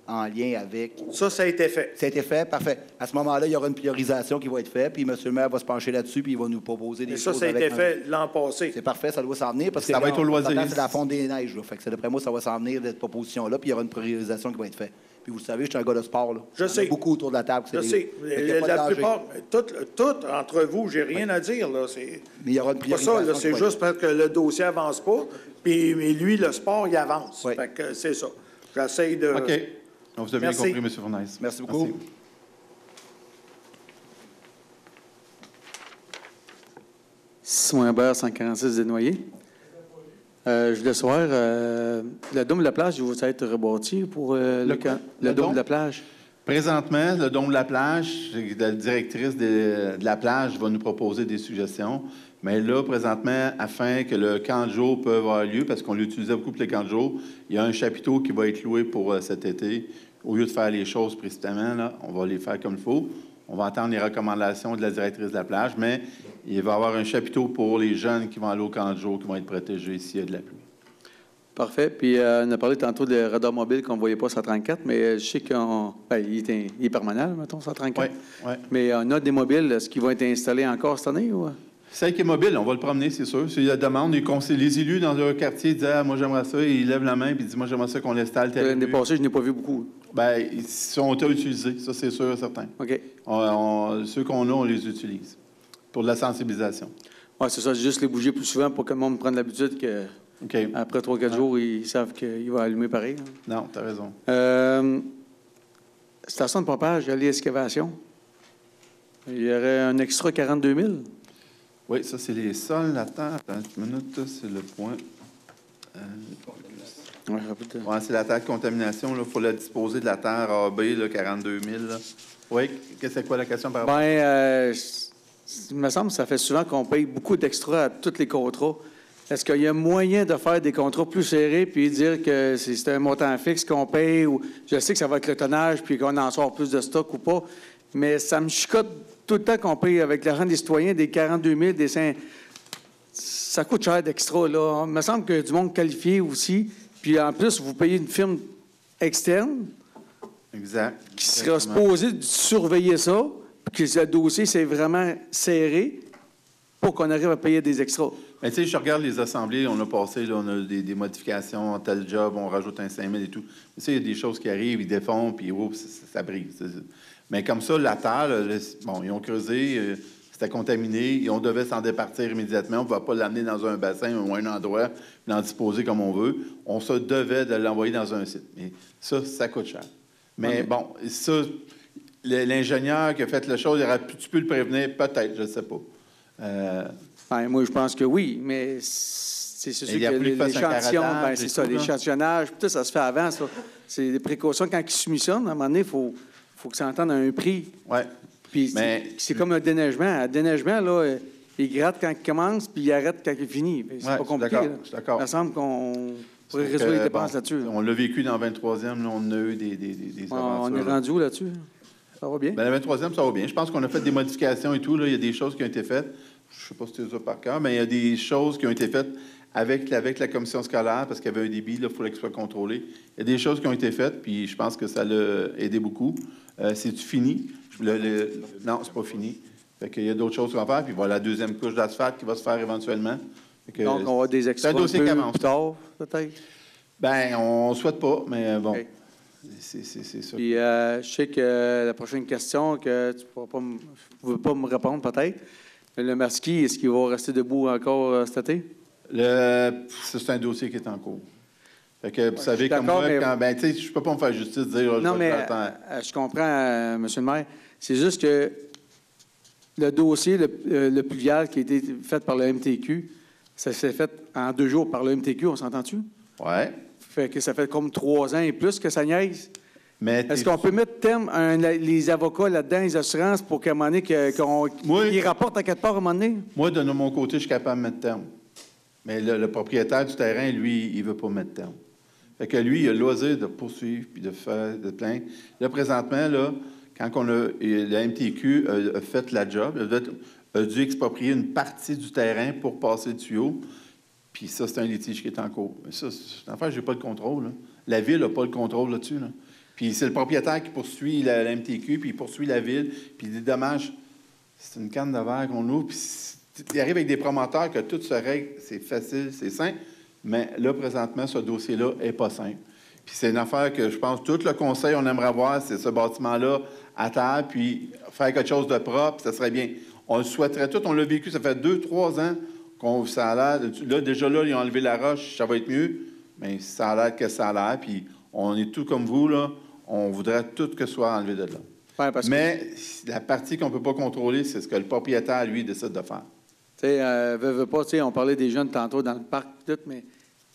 en lien avec... Ça a été fait. Ça a été fait, parfait. À ce moment-là, il y aura une priorisation qui va être faite, puis M. le maire va se pencher là-dessus, puis il va nous proposer des choses. Ça a été fait l'an passé. C'est parfait, ça doit s'en venir, parce que ça va être au loisir. C'est la fonte des neiges, là. Fait que d'après moi, ça va s'en venir, cette proposition-là, puis il y aura une priorisation qui va être faite. Puis vous le savez, je suis un gars de sport, là. Je sais. Beaucoup autour de la table. Je sais. La plupart, toutes entre vous, j'ai rien à dire, là. Mais il y aura une priorisation. Pas ça, c'est juste parce que le dossier avance pas, puis lui, le sport, il avance. Fait que c'est ça. J'essaie de... OK. On vous a bien compris, M. Fournaise. Merci beaucoup. Merci. Simon Hébert, 146 Desnoyers. Je voulais savoir, le dôme de la plage, il va être rebâti pour le dôme de la plage? Présentement, le dôme de la plage, la directrice de la plage va nous proposer des suggestions. Mais là, présentement, afin que le camp de jour puisse avoir lieu, parce qu'on l'utilisait beaucoup pour les camps de jour, il y a un chapiteau qui va être loué pour cet été. Au lieu de faire les choses précipitamment, là, on va les faire comme il faut. On va entendre les recommandations de la directrice de la plage, mais il va y avoir un chapiteau pour les jeunes qui vont aller au camp de jour, qui vont être protégés s'il y a de la pluie. Parfait. Puis, on a parlé tantôt de radar mobile qu'on ne voyait pas 134, mais je sais qu'il est permanent, mettons, 134. Oui. Mais on a des mobiles. Est-ce qu'ils vont être installés encore cette année? Ou... Celle qui est mobile, on va le promener, c'est sûr. S'il y a demande, les élus dans leur quartier disent « Ah, moi, j'aimerais ça », ils lèvent la main et disent « Moi, j'aimerais ça qu'on l'installe tel L'année passée, je n'ai pas vu beaucoup. Bien, ils sont utilisés, ça, c'est sûr et certain. OK. Ceux qu'on a, on les utilise pour de la sensibilisation. Oui, c'est ça, juste les bouger plus souvent pour que le monde prenne l'habitude que après 3-4 jours, ils savent qu'il va allumer pareil. Là. Non, tu as raison. Station de pompage, excavation. Il y aurait un extra 42 000. Oui, ça, c'est les sols, la terre. Attends une minute, c'est le point. C'est la terre de contamination. Il faut la disposer de la terre AB, là, 42 000. Là. Oui, c'est quoi la question par rapport? Il me semble que ça fait souvent qu'on paye beaucoup d'extra à tous les contrats. Est-ce qu'il y a moyen de faire des contrats plus serrés puis dire que c'est un montant fixe qu'on paye? Ou je sais que ça va avec le tonnage puis qu'on en sort plus de stock ou pas, mais ça me chicote tout le temps qu'on paye avec l'argent des citoyens des 42 000, des 5... Ça coûte cher d'extra, là. Il me semble que du monde qualifié aussi. Puis en plus, vous payez une firme externe qui sera supposée surveiller ça, puis que le dossier, c'est vraiment serré pour qu'on arrive à payer des extras. Mais tu sais, je regarde les assemblées, on a passé, là, on a des modifications, tel job, on rajoute un 5 000 et tout. Tu sais, il y a des choses qui arrivent, ils défont, puis ça brise. Mais comme ça, la terre, ils ont creusé, c'était contaminé, et on devait s'en départir immédiatement. On ne va pas l'amener dans un bassin ou un endroit, puis l'en disposer comme on veut. On se devait de l'envoyer dans un site. Mais ça coûte cher. Mais bon, ça, l'ingénieur qui a fait la chose, tu peux le prévenir? Peut-être, je ne sais pas. Moi, je pense que oui, mais c'est sûr que l'échantillon, c'est ça, l'échantillonnage, tout ça se fait avant, ça. C'est des précautions. Quand ils soumissionnent, à un moment donné, il faut que ça entende à un prix. Oui. Puis c'est comme un déneigement. Un déneigement, là, il gratte quand il commence, puis il arrête quand il finit. C'est pas compliqué. Je suis d'accord. Il me semble qu'on pourrait résoudre les dépenses là-dessus. On l'a vécu dans le 23e, là, on a eu des on est rendu où là-dessus? Ça va bien? Le 23e, ça va bien. Je pense qu'on a fait des modifications et tout. Là. Il y a des choses qui ont été faites. Je ne sais pas si tu les as par cœur, mais il y a des choses qui ont été faites avec la commission scolaire, parce qu'il y avait un débit, il fallait que ce soit contrôlé. Il y a des choses qui ont été faites, puis je pense que ça l'a aidé beaucoup. C'est-tu fini? Non, c'est pas fini. Fait qu'il y a d'autres choses qu'on va faire, puis voilà la deuxième couche d'asphalte qui va se faire éventuellement. Donc, on va des extras plus tard, peut-être? Bien, on ne souhaite pas, mais bon, c'est ça. Puis, je sais que la prochaine question, que tu ne veux pas me répondre, peut-être, le Marski, est-ce qu'il va rester debout encore cet été? C'est un dossier qui est en cours. Fait que, vous savez, comme moi, je ne peux pas me faire justice de dire... Non, mais je comprends, M. le maire. C'est juste que le dossier, le pluvial qui a été fait par le MTQ, ça s'est fait en 2 jours par le MTQ, on s'entend-tu? Oui. Fait que ça fait comme 3 ans et plus que ça niaise. Est-ce qu'on peut mettre terme les avocats là-dedans, les assurances, pour qu'à un moment donné, qu'ils rapportent à quelque part à un moment donné? Moi, de mon côté, je suis capable de mettre terme. Mais le propriétaire du terrain, lui, il ne veut pas mettre terme. Fait que lui, il a le loisir de poursuivre puis de faire de plaindre. Là, présentement, là, quand le MTQ a fait la job, a dû exproprier une partie du terrain pour passer le tuyau. Puis ça, c'est un litige qui est en cours. Mais ça, c'est une affaire, je n'ai pas le contrôle. Là. La Ville n'a pas le contrôle là-dessus. Là. Puis c'est le propriétaire qui poursuit la MTQ, puis il poursuit la Ville, puis des dommages. C'est une canne de verre qu'on ouvre, puis il arrive avec des promoteurs que tout se règle, c'est facile, c'est simple. Mais là, présentement, ce dossier-là n'est pas simple. Puis c'est une affaire que je pense, tout le conseil, on aimerait voir, c'est ce bâtiment-là à terre, puis faire quelque chose de propre, ça serait bien. On le souhaiterait tout, on l'a vécu, ça fait 2-3 ans qu'on ça a l'air. Là, déjà là, ils ont enlevé la roche, ça va être mieux, mais ça a l'air que ça a l'air, puis on est tout comme vous, là, on voudrait tout que soit enlevé de là. Ouais, mais la partie qu'on ne peut pas contrôler, c'est ce que le propriétaire, lui, décide de faire. Tu sais, on parlait des jeunes tantôt dans le parc, tout, mais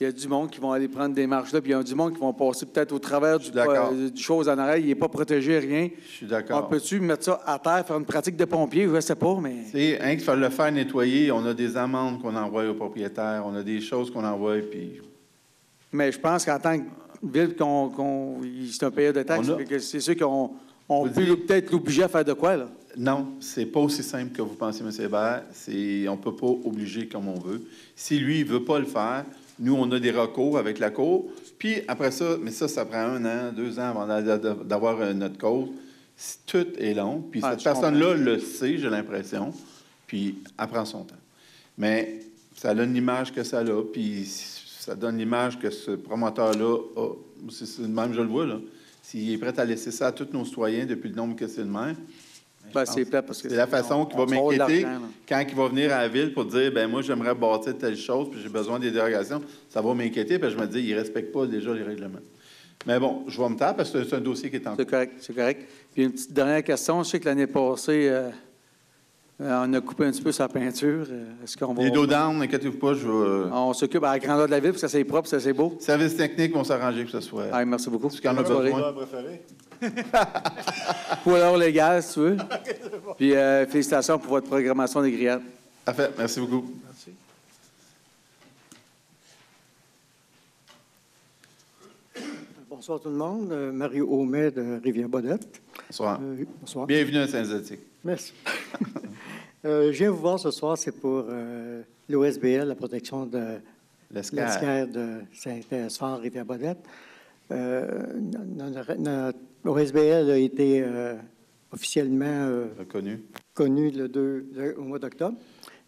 il y a du monde qui vont aller prendre des marches là, puis il y a du monde qui vont passer peut-être au travers du chose en arrière. Il n'est pas protégé, rien. Je suis d'accord. On peut-tu mettre ça à terre, faire une pratique de pompier? Je ne sais pas, mais... Tu sais, qu'il faut le faire nettoyer, on a des amendes qu'on envoie aux propriétaires, on a des choses qu'on envoie, puis... Mais je pense qu'en tant que ville, c'est un payeur de taxes, c'est sûr qu'on peut peut-être l'obliger à faire de quoi, là? Non, c'est pas aussi simple que vous pensez, M. Hébert. On ne peut pas obliger comme on veut. Si lui, il ne veut pas le faire, Nous, on a des recours avec la Cour. Puis après ça, mais ça prend 1 an, 2 ans avant d'avoir notre cause. Tout est long. Puis cette personne-là le sait, j'ai l'impression. Puis elle prend son temps. Mais ça donne l'image que ça a. Puis ça donne l'image que ce promoteur-là a. C'est le même, je le vois, là. S'il est prêt à laisser ça à tous nos citoyens depuis le nombre que c'est le même. C'est plate parce que c'est la façon qui va m'inquiéter quand il va venir à la ville pour dire moi, j'aimerais bâtir telle chose, puis j'ai besoin des dérogations. Ça va m'inquiéter, puis je me dis, il ne respecte pas déjà les règlements. Mais bon, je vais me taire parce que c'est un dossier qui est en cours. C'est correct. Puis une petite dernière question. Je sais que l'année passée, on a coupé un petit peu sa peinture. Est-ce qu'on va... Les dos down, n'inquiétez-vous pas, je vais... On s'occupe à la grandeur de la ville pour que ça soit propre, ça c'est beau. Services techniques vont s'arranger pour que ce soit... Ah, merci beaucoup. Ce qu'on a besoin. Pour l'heure légale, si tu veux. Puis félicitations pour votre programmation des grillades. Parfait. Merci beaucoup. Merci. Bonsoir tout le monde. Mario Aumet de Rivière-Bodette. Bonsoir. Bonsoir. Bienvenue à Saint-Zotique. Merci. Je viens vous voir ce soir, c'est pour l'OSBL, la protection de l'escale de Saint-Esphore, Rivière-Bodette. Notre OSBL a été officiellement connu au mois d'octobre.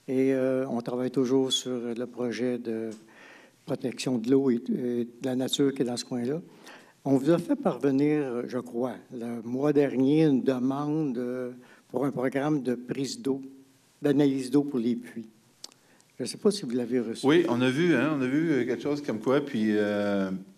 Et on travaille toujours sur le projet de protection de l'eau et de la nature qui est dans ce coin-là. On vous a fait parvenir, je crois, le mois dernier, une demande pour un programme de prise d'eau, d'analyse d'eau pour les puits. Je ne sais pas si vous l'avez reçu. Oui, on a vu quelque chose comme quoi. Puis,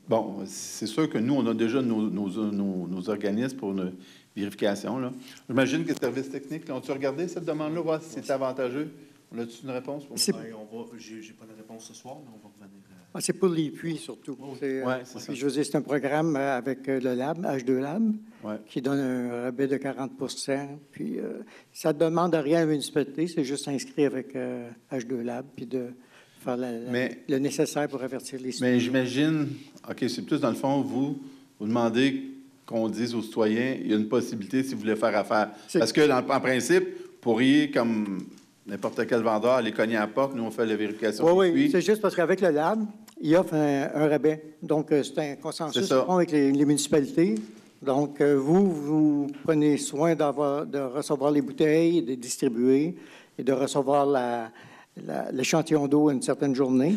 bon, c'est sûr que nous, on a déjà nos organismes pour une vérification. Là. J'imagine que le service technique, ont-tu regardé cette demande-là, voir si c'est avantageux? On a-tu une réponse? Je n'ai pas la réponse ce soir, mais on va revenir. C'est pour les puits, surtout. C'est ça. Je veux dire, c'est un programme avec le Lab, H2 Lab, qui donne un rabais de 40 %. Puis, ça ne demande rien à la municipalité, c'est juste s'inscrire avec H2 Lab, puis de faire le nécessaire pour avertir les citoyens. Mais j'imagine, OK, c'est plus dans le fond, vous demandez qu'on dise aux citoyens, il y a une possibilité si vous voulez faire affaire. Parce que, en principe, vous pourriez, comme n'importe quel vendeur, aller cogner à la porte, nous, on fait la vérification. Oui, c'est juste parce qu'avec le Lab, il offre un rabais. Donc, c'est un consensus avec les municipalités. Donc, vous prenez soin de recevoir les bouteilles, de distribuer et de recevoir l'échantillon d'eau à une certaine journée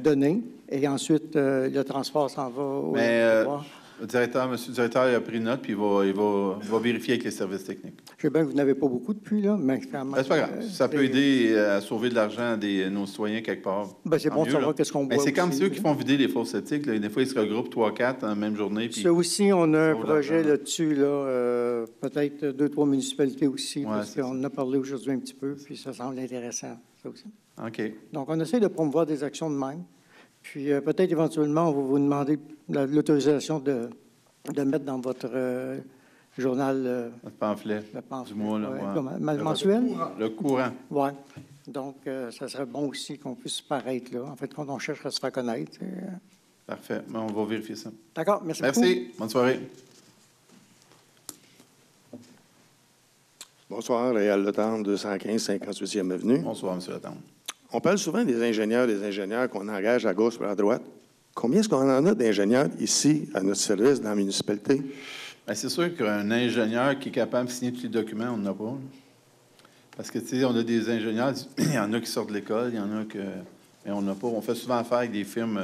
donnée. Et ensuite, le transport s'en va au pouvoir. Monsieur le directeur, il a pris note, puis il va vérifier avec les services techniques. Je sais bien que vous n'avez pas beaucoup de puits, là, mais quand même... C'est pas grave. Ça peut aider à sauver de l'argent à nos citoyens quelque part. C'est bon de savoir qu'est-ce qu'on boit. C'est comme ceux qui font vider les fosses septiques. Là. Des fois, ils se regroupent 3-4 en même journée. Puis ça aussi, on a un projet là-dessus, là, peut-être 2-3 municipalités aussi, parce qu'on en a parlé aujourd'hui un petit peu, puis ça semble intéressant, ça aussi. OK. Donc, on essaie de promouvoir des actions de même. Puis peut-être éventuellement, on va vous demander l'autorisation de mettre dans votre journal... le pamphlet du mois. Mensuel? Le courant. Oui. Donc, ça serait bon aussi qu'on puisse paraître là. En fait, quand on cherche à se faire connaître. Parfait. On va vérifier ça. D'accord. Merci beaucoup. Merci. Bonne soirée. Bonsoir. Réal Letendre, 215 58e Avenue. Bonsoir, M. Letendre. On parle souvent des ingénieurs qu'on engage à gauche ou à droite. Combien est-ce qu'on en a d'ingénieurs ici, à notre service, dans la municipalité? Bien, c'est sûr qu'un ingénieur qui est capable de signer tous les documents, on n'en a pas. Là. Parce que, tu sais, on a des ingénieurs, il y en a qui sortent de l'école, il y en a que... Mais on n'a pas. On fait souvent affaire avec des firmes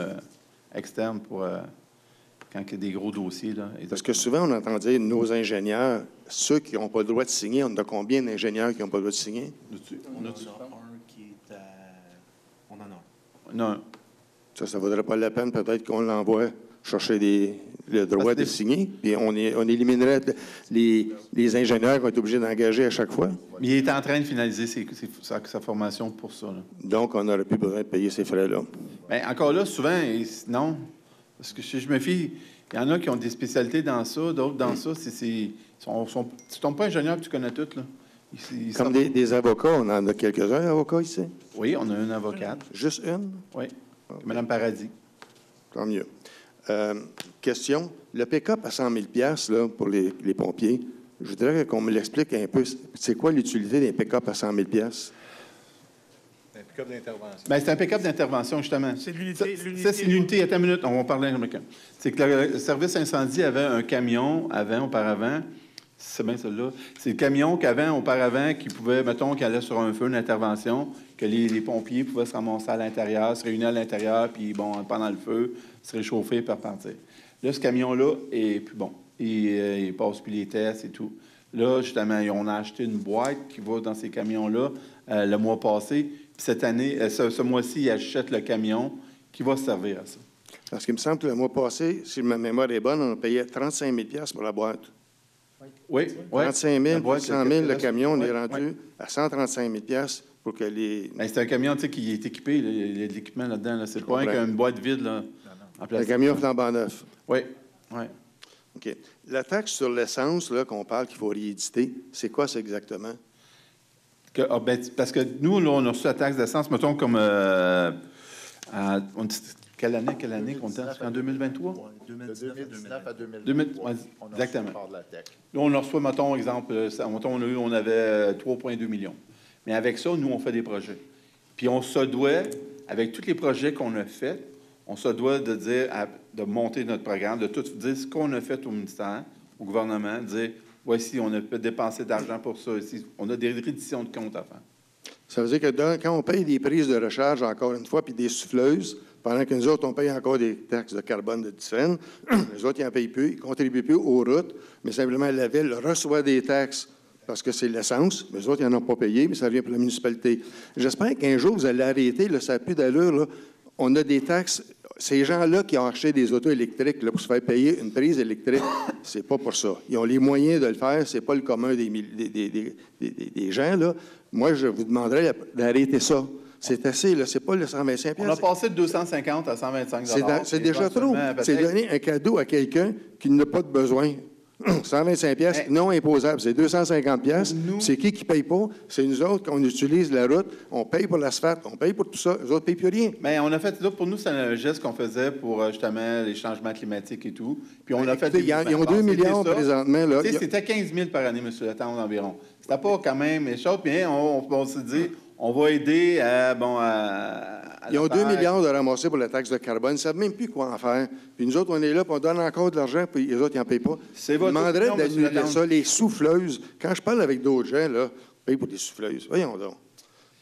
externes pour... quand il y a des gros dossiers. Là, parce que souvent, on entend dire nos ingénieurs, ceux qui n'ont pas le droit de signer, on a combien d'ingénieurs qui n'ont pas le droit de signer? On en a un qui est à... On en a un. Non. Ça ne vaudrait pas la peine peut-être qu'on l'envoie chercher le droit de signer, puis on éliminerait les ingénieurs qu'on est obligé d'engager à chaque fois. Mais il est en train de finaliser sa formation pour ça. Là. Donc, on n'aurait plus besoin de payer ces frais-là. Bien, encore là, souvent, non. Parce que si je me fie, il y en a qui ont des spécialités dans ça, d'autres dans ça. Tu ne tombes pas ingénieur, tu connais tout. Là. Comme des avocats, on en a quelques-uns, avocats, ici? Oui, on a une avocate. Juste une? Oui. Okay. Mme Paradis. Tant mieux. Question. Le pick-up à 100 000 là, pour les pompiers, je voudrais qu'on me l'explique un peu. C'est quoi l'utilité d'un pick-up à 100 000 ? C'est un pick-up d'intervention. Bien, c'est un pick-up d'intervention, justement. C'est l'unité. Ça, c'est l'unité. Attends une minute, on va parler. C'est que le service incendie avait un camion auparavant. C'est bien celle-là. C'est le camion qu'avant, auparavant, qui pouvait, mettons, qui allait sur un feu, une intervention, que les pompiers pouvaient se ramasser à l'intérieur, se réunir à l'intérieur, puis, bon, pendant le feu, se réchauffer et repartir. Là, ce camion-là, et puis bon, il passe plus les tests et tout. Là, justement, on a acheté une boîte qui va dans ces camions-là le mois passé. Puis cette année, ce mois-ci, ils achètent le camion qui va servir à ça. Parce qu'il me semble que le mois passé, si ma mémoire est bonne, on payait 35 000 pour la boîte. Oui. 35 000 pour 100 000, le camion, on est rendu à 135 000 pour que les... C'est un camion qui est équipé. Il y a de l'équipement là-dedans. Là. C'est pas une boîte vide là, en place. Un camion flambant neuf. Oui. OK. La taxe sur l'essence qu'on parle qu'il faut rééditer, c'est quoi ça exactement? Parce que nous, là, on a reçu la taxe d'essence, mettons, comme... Quelle année qu'on était? En 2023? Oui, 2019 à 2023. Exactement. Là, on a reçu, mettons, exemple, on avait 3,2 millions. Mais avec ça, nous, on fait des projets. Puis on se doit, avec tous les projets qu'on a faits, on se doit de dire, de monter notre programme, de tout dire ce qu'on a fait au ministère, au gouvernement, de dire, voici, on a peut dépensé d'argent pour ça ici. On a des redditions de comptes à faire. Ça veut dire que quand on paye des prises de recharge, encore une fois, puis des souffleuses, pendant que nous autres, on paye encore des taxes de carbone de diphtène, les autres, ils n'en payent plus, ils ne contribuent plus aux routes, mais simplement la ville reçoit des taxes parce que c'est l'essence, mais les autres, ils n'en ont pas payé, mais ça vient pour la municipalité. J'espère qu'un jour, vous allez arrêter, là, ça n'a plus d'allure, là. On a des taxes. Ces gens-là qui ont acheté des autos électriques là, pour se faire payer une prise électrique, c'est pas pour ça. Ils ont les moyens de le faire, c'est pas le commun des gens, là. Moi, je vous demanderais d'arrêter ça. C'est assez, là. C'est pas le 125 $. On a passé de 250 à 125 $. C'est déjà trop. C'est donner un cadeau à quelqu'un qui n'a pas de besoin. 125 $ non imposable, c'est 250 $. C'est qui ne paye pas? C'est nous autres, quand on utilise la route, on paye pour l'asphalte, on paye pour tout ça. Les autres ne payent plus rien. Bien, on a fait ça. Pour nous, c'est un geste qu'on faisait pour justement les changements climatiques et tout. Puis on a fait ils ont 2 millions présentement. Là. C'était 15 000 par année, M. Latendre, environ. C'était pas quand même méchant. Bien, on s'est dit, on va aider à ils ont 2 milliards de ramasser pour la taxe de carbone. Ils ne savent même plus quoi en faire. Puis nous autres, on est là, puis on donne encore de l'argent, puis les autres, ils n'en payent pas. Je demanderais d'annuler ça. Les souffleuses, quand je parle avec d'autres gens, là, on paye pour des souffleuses. Voyons donc.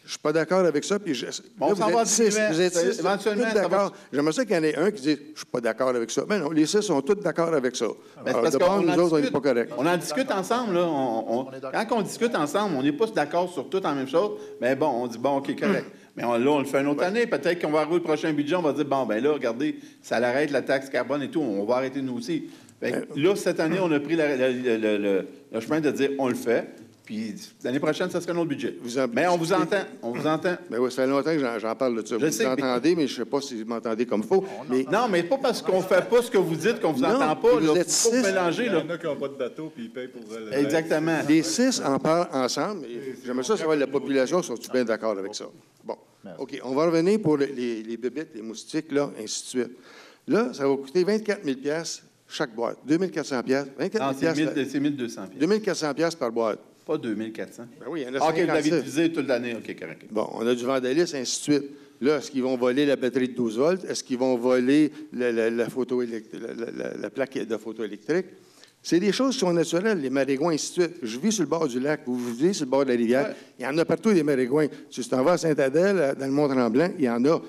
Je ne suis pas d'accord avec ça. Puis on s'en va vous êtes six, éventuellement, tous d'accord. J'aimerais ça qu'il y en ait un qui dise « Je ne suis pas d'accord avec ça ». Mais non, les 6 sont tous d'accord avec ça. Alors, parce nous autres, on n'est pas corrects. On en discute ensemble. Là. Quand on discute ensemble, on n'est pas d'accord sur tout en même chose. Mais bon, on dit « Bon, OK, correct ». Mais là, on le fait une autre année. Peut-être qu'on va arriver au prochain budget, on va dire, bon, ben là, regardez, ça l'arrête la taxe carbone et tout, on va arrêter nous aussi. Là, cette année, on a pris le chemin de dire, on le fait. Puis l'année prochaine, ça sera notre budget. Mais on vous entend. On vous entend. Mais oui, ça fait longtemps que j'en parle de ça. Vous m'entendez, mais je ne sais pas si vous m'entendez comme il faut. Non, mais pas parce qu'on ne fait pas ce que vous dites qu'on ne vous entend pas. Vous êtes 6. Mélanger, il y en a qui n'ont pas de bateau puis ils payent pour le Exactement. Les 6 en parlent ensemble. J'aimerais ça savoir la population, sont-ils bien d'accord avec ça? Bon. OK. On va revenir pour les bébites, les moustiques, là, ainsi de suite. Là, ça va coûter 24 000 $ chaque boîte. 2 400 $. 24 000 $. C'est 1 200 $. 2 400 $ par boîte. Pas 2 400. Ben oui, il y en a 56. OK, vous l'avez utilisé toute l'année. OK, correct. Bon, on a du vandalisme, ainsi de suite. Là, est-ce qu'ils vont voler la batterie de 12 volts? Est-ce qu'ils vont voler la plaque de photo électrique? C'est des choses qui sont naturelles, les maringouins, ainsi de suite. Je vis sur le bord du lac, vous vivez sur le bord de la rivière. Ouais. Il y en a partout des maringouins. Si tu t'en vas à Saint-Adèle, dans le Mont-Tremblant, il y en a. Là,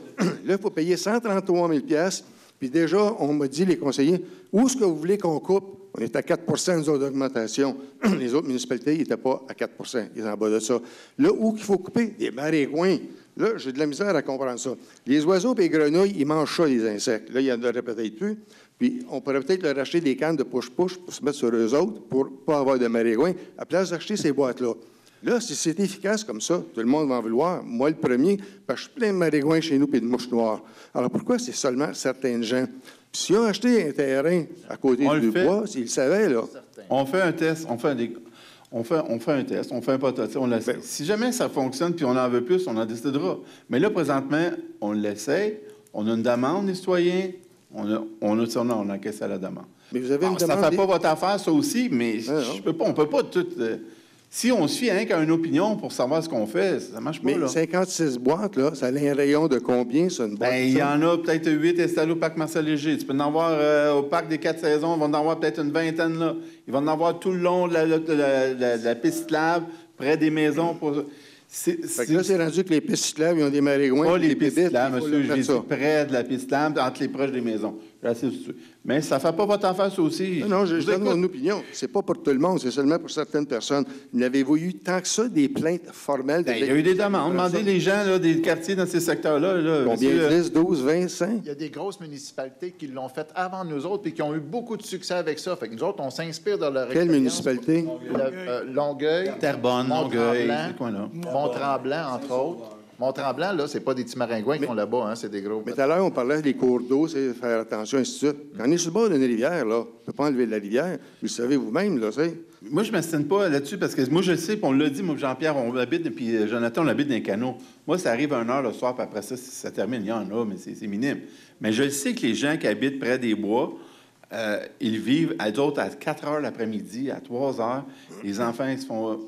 il faut payer 133 000 $. Puis déjà, on m'a dit, les conseillers, où est-ce que vous voulez qu'on coupe? On est à 4 nous autres, d'augmentation. Les autres municipalités, ils n'étaient pas à 4 ils étaient en bas de ça. Là, où il faut couper? Des maringouins. Là, j'ai de la misère à comprendre ça. Les oiseaux et les grenouilles, ils mangent ça, les insectes. Là, il n'y en aurait peut-être plus. Puis, on pourrait peut-être leur acheter des cannes de push-push pour se mettre sur eux autres pour ne pas avoir de maringouins, à place d'acheter ces boîtes-là. Là, si c'est efficace comme ça, tout le monde va en vouloir. Moi, le premier, parce que je suis plein de maringouins chez nous et de mouches noires. Alors, pourquoi c'est seulement certaines gens? Puis, s'ils ont acheté un terrain à côté du bois, s'ils le savaient, là. On fait un test, on fait un test, on fait un prototype, on l'essaie. Si jamais ça fonctionne puis on en veut plus, on en décidera. Mais là, présentement, on l'essaye, on a une demande des citoyens, on encaisse à la demande. Mais vous avez une demande. Ça ne fait pas votre affaire, ça aussi, mais on ne peut pas tout. Si on se fie rien qu'à une opinion pour savoir ce qu'on fait, ça marche pas. Mais là. 56 boîtes, là, ça a un rayon de combien, ça, une boîte? Ben, il y en a peut-être 8 installés au parc Marcel Léger. Tu peux en avoir au parc des 4 saisons, ils vont en avoir peut-être une vingtaine là. Ils vont en avoir tout le long de la piste cyclable, près des maisons. Fait que là, c'est rendu que les pistes cyclables, ils ont des maringouins. Pas les pistes cyclables, monsieur, je les ai près de la piste cyclable, entre les proches des maisons. Mais ça ne fait pas votre affaire, ça aussi. Non, je donne mon opinion. C'est pas pour tout le monde, c'est seulement pour certaines personnes. N'avez-vous eu tant que ça des plaintes formelles? Ben, il y a eu des demandes. Demandez les gens là, des quartiers dans ces secteurs-là. Là, combien? 10, 12, 20, 5? Il y a des grosses municipalités qui l'ont fait avant nous autres et qui ont eu beaucoup de succès avec ça. Fait que nous autres, on s'inspire de leur Quelle municipalité? Longueuil. Terrebonne, Longueuil, ces coins-là. Mont-Tremblant, entre autres. Mont-Tremblant, là, c'est pas des petits maringouins qui ont là-bas, hein, c'est des gros. Mais tout à l'heure, on parlait des cours d'eau, c'est faire attention, ainsi de suite. Quand on est sur le bord d'une rivière, là, on ne peut pas enlever de la rivière. Vous le savez vous-même, là, c'est. Moi, je ne m'assine pas là-dessus parce que moi, je le sais, puis on l'a dit, moi, Jean-Pierre, on habite, puis Jonathan, on habite dans un canot. Moi, ça arrive à 1 heure le soir, puis après ça, ça termine. Il y en a, mais c'est minime. Mais je le sais que les gens qui habitent près des bois, ils vivent à d'autres à 4 heures l'après-midi, à 3 heures. Les enfants, ils se font.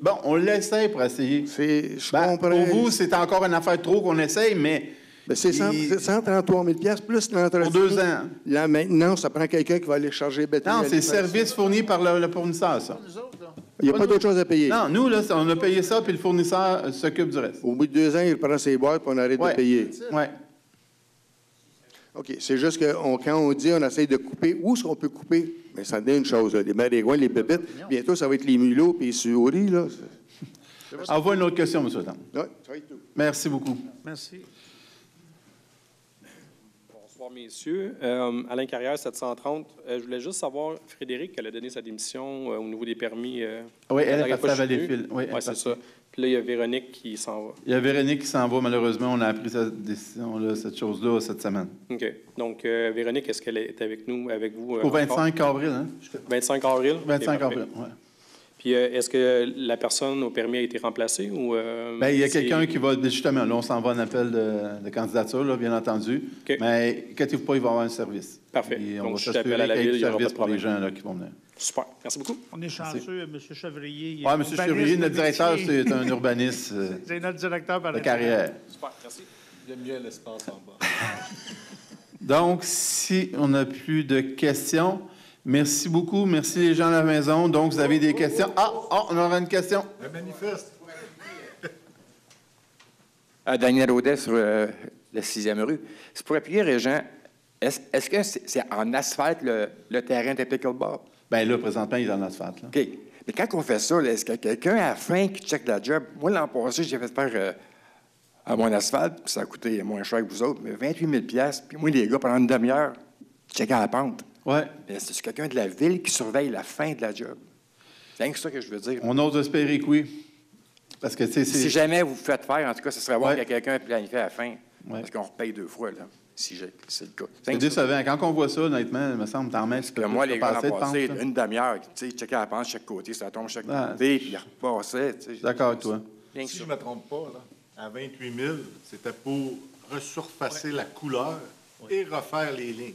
Bon, on l'essaie pour essayer. Je comprends. Pour vous, c'est encore une affaire trop qu'on essaye, mais. Ben, c'est 133 000 plus l'entretien. Pour 2 ans. Là, maintenant, ça prend quelqu'un qui va aller charger béton. Non, c'est service fourni par le fournisseur, ça. Il n'y a pas d'autre chose à payer. Non, nous, là, on a payé ça, puis le fournisseur s'occupe du reste. Au bout de 2 ans, il prend ses boîtes, puis on arrête de payer. Oui. OK. C'est juste que quand on dit on essaye de couper, où est-ce qu'on peut couper? Mais ça donne une chose, là, les maringouins, les pépites. Bientôt, ça va être les mulots puis les souris, là. Envoie une autre question, M. Tam. Oui, ça va être tout. Merci beaucoup. Merci. Bonsoir, messieurs. Alain Carrière, 730. Je voulais juste savoir, Frédéric, elle a donné sa démission au niveau des permis. Oui, elle est partie à Valleyfield. Oui, c'est ça. Puis là, il y a Véronique qui s'en va. Il y a Véronique qui s'en va, malheureusement. On a appris cette décision-là, cette chose-là, cette semaine. OK. Donc, Véronique, est-ce qu'elle est avec nous, avec vous? Au 25 avril, hein? 25 avril? 25 avril, oui. Puis, est-ce que la personne au permis a été remplacée ou... Bien, il y a quelqu'un qui va... Justement, là, on s'en va en appel de candidature, là, bien entendu. Okay. Mais, inquiétez-vous pas, il va y avoir un service. Parfait. Et on donc, va je t'appelle à la ville, il y aura pas de problème. Pour les gens là, qui vont venir. Super. Merci beaucoup. On est chanceux, M. Chevrier. Oui, M. Chevrier, notre directeur, c'est un urbaniste c'est notre directeur par de carrière. Super, merci. Il y a mieux l'espace en bas. Donc, si on n'a plus de questions, merci beaucoup. Merci les gens à la maison. Donc, vous avez des questions. On aura une question. Le manifeste. Daniel Audet sur la 6e rue. C'est pour appuyer Régent. Est-ce que c'est en asphalte le terrain de pickleball? Bien là, présentement, il est en asphalte. Là. OK. Mais quand on fait ça, est-ce que quelqu'un à la fin qui check la job? Moi, l'an passé, j'ai fait faire à mon asphalte, puis ça a coûté moins cher que vous autres, mais 28 000 $. Puis moi, les gars, pendant une demi-heure, checker la pente. Oui. C'est quelqu'un de la ville qui surveille la fin de la job. C'est rien que ça que je veux dire. On ose espérer que oui. Parce que, si jamais vous faites faire, en tout cas, ce serait bon qu'il y ait quelqu'un planifié à la fin. Parce qu'on repaye 2 fois, là. Si c'est le cas. C'est décevant. Quand on voit ça, honnêtement, il me semble, t'en mets. Que moi, les gars, l'an passé, une demi-heure, tu sais, checker la pente chaque côté, ça tombe chaque côté, puis il repassait. D'accord avec toi. Si je ne me trompe pas, là, à 28 000, c'était pour resurfacer la couleur et refaire les lignes.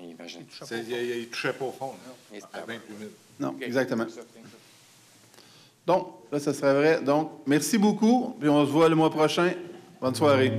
Imagine. Il ne touchait pas au fond, là, à 28 000. Non, exactement. Donc, là, ça serait vrai. Donc, merci beaucoup, puis on se voit le mois prochain. Bonne soirée.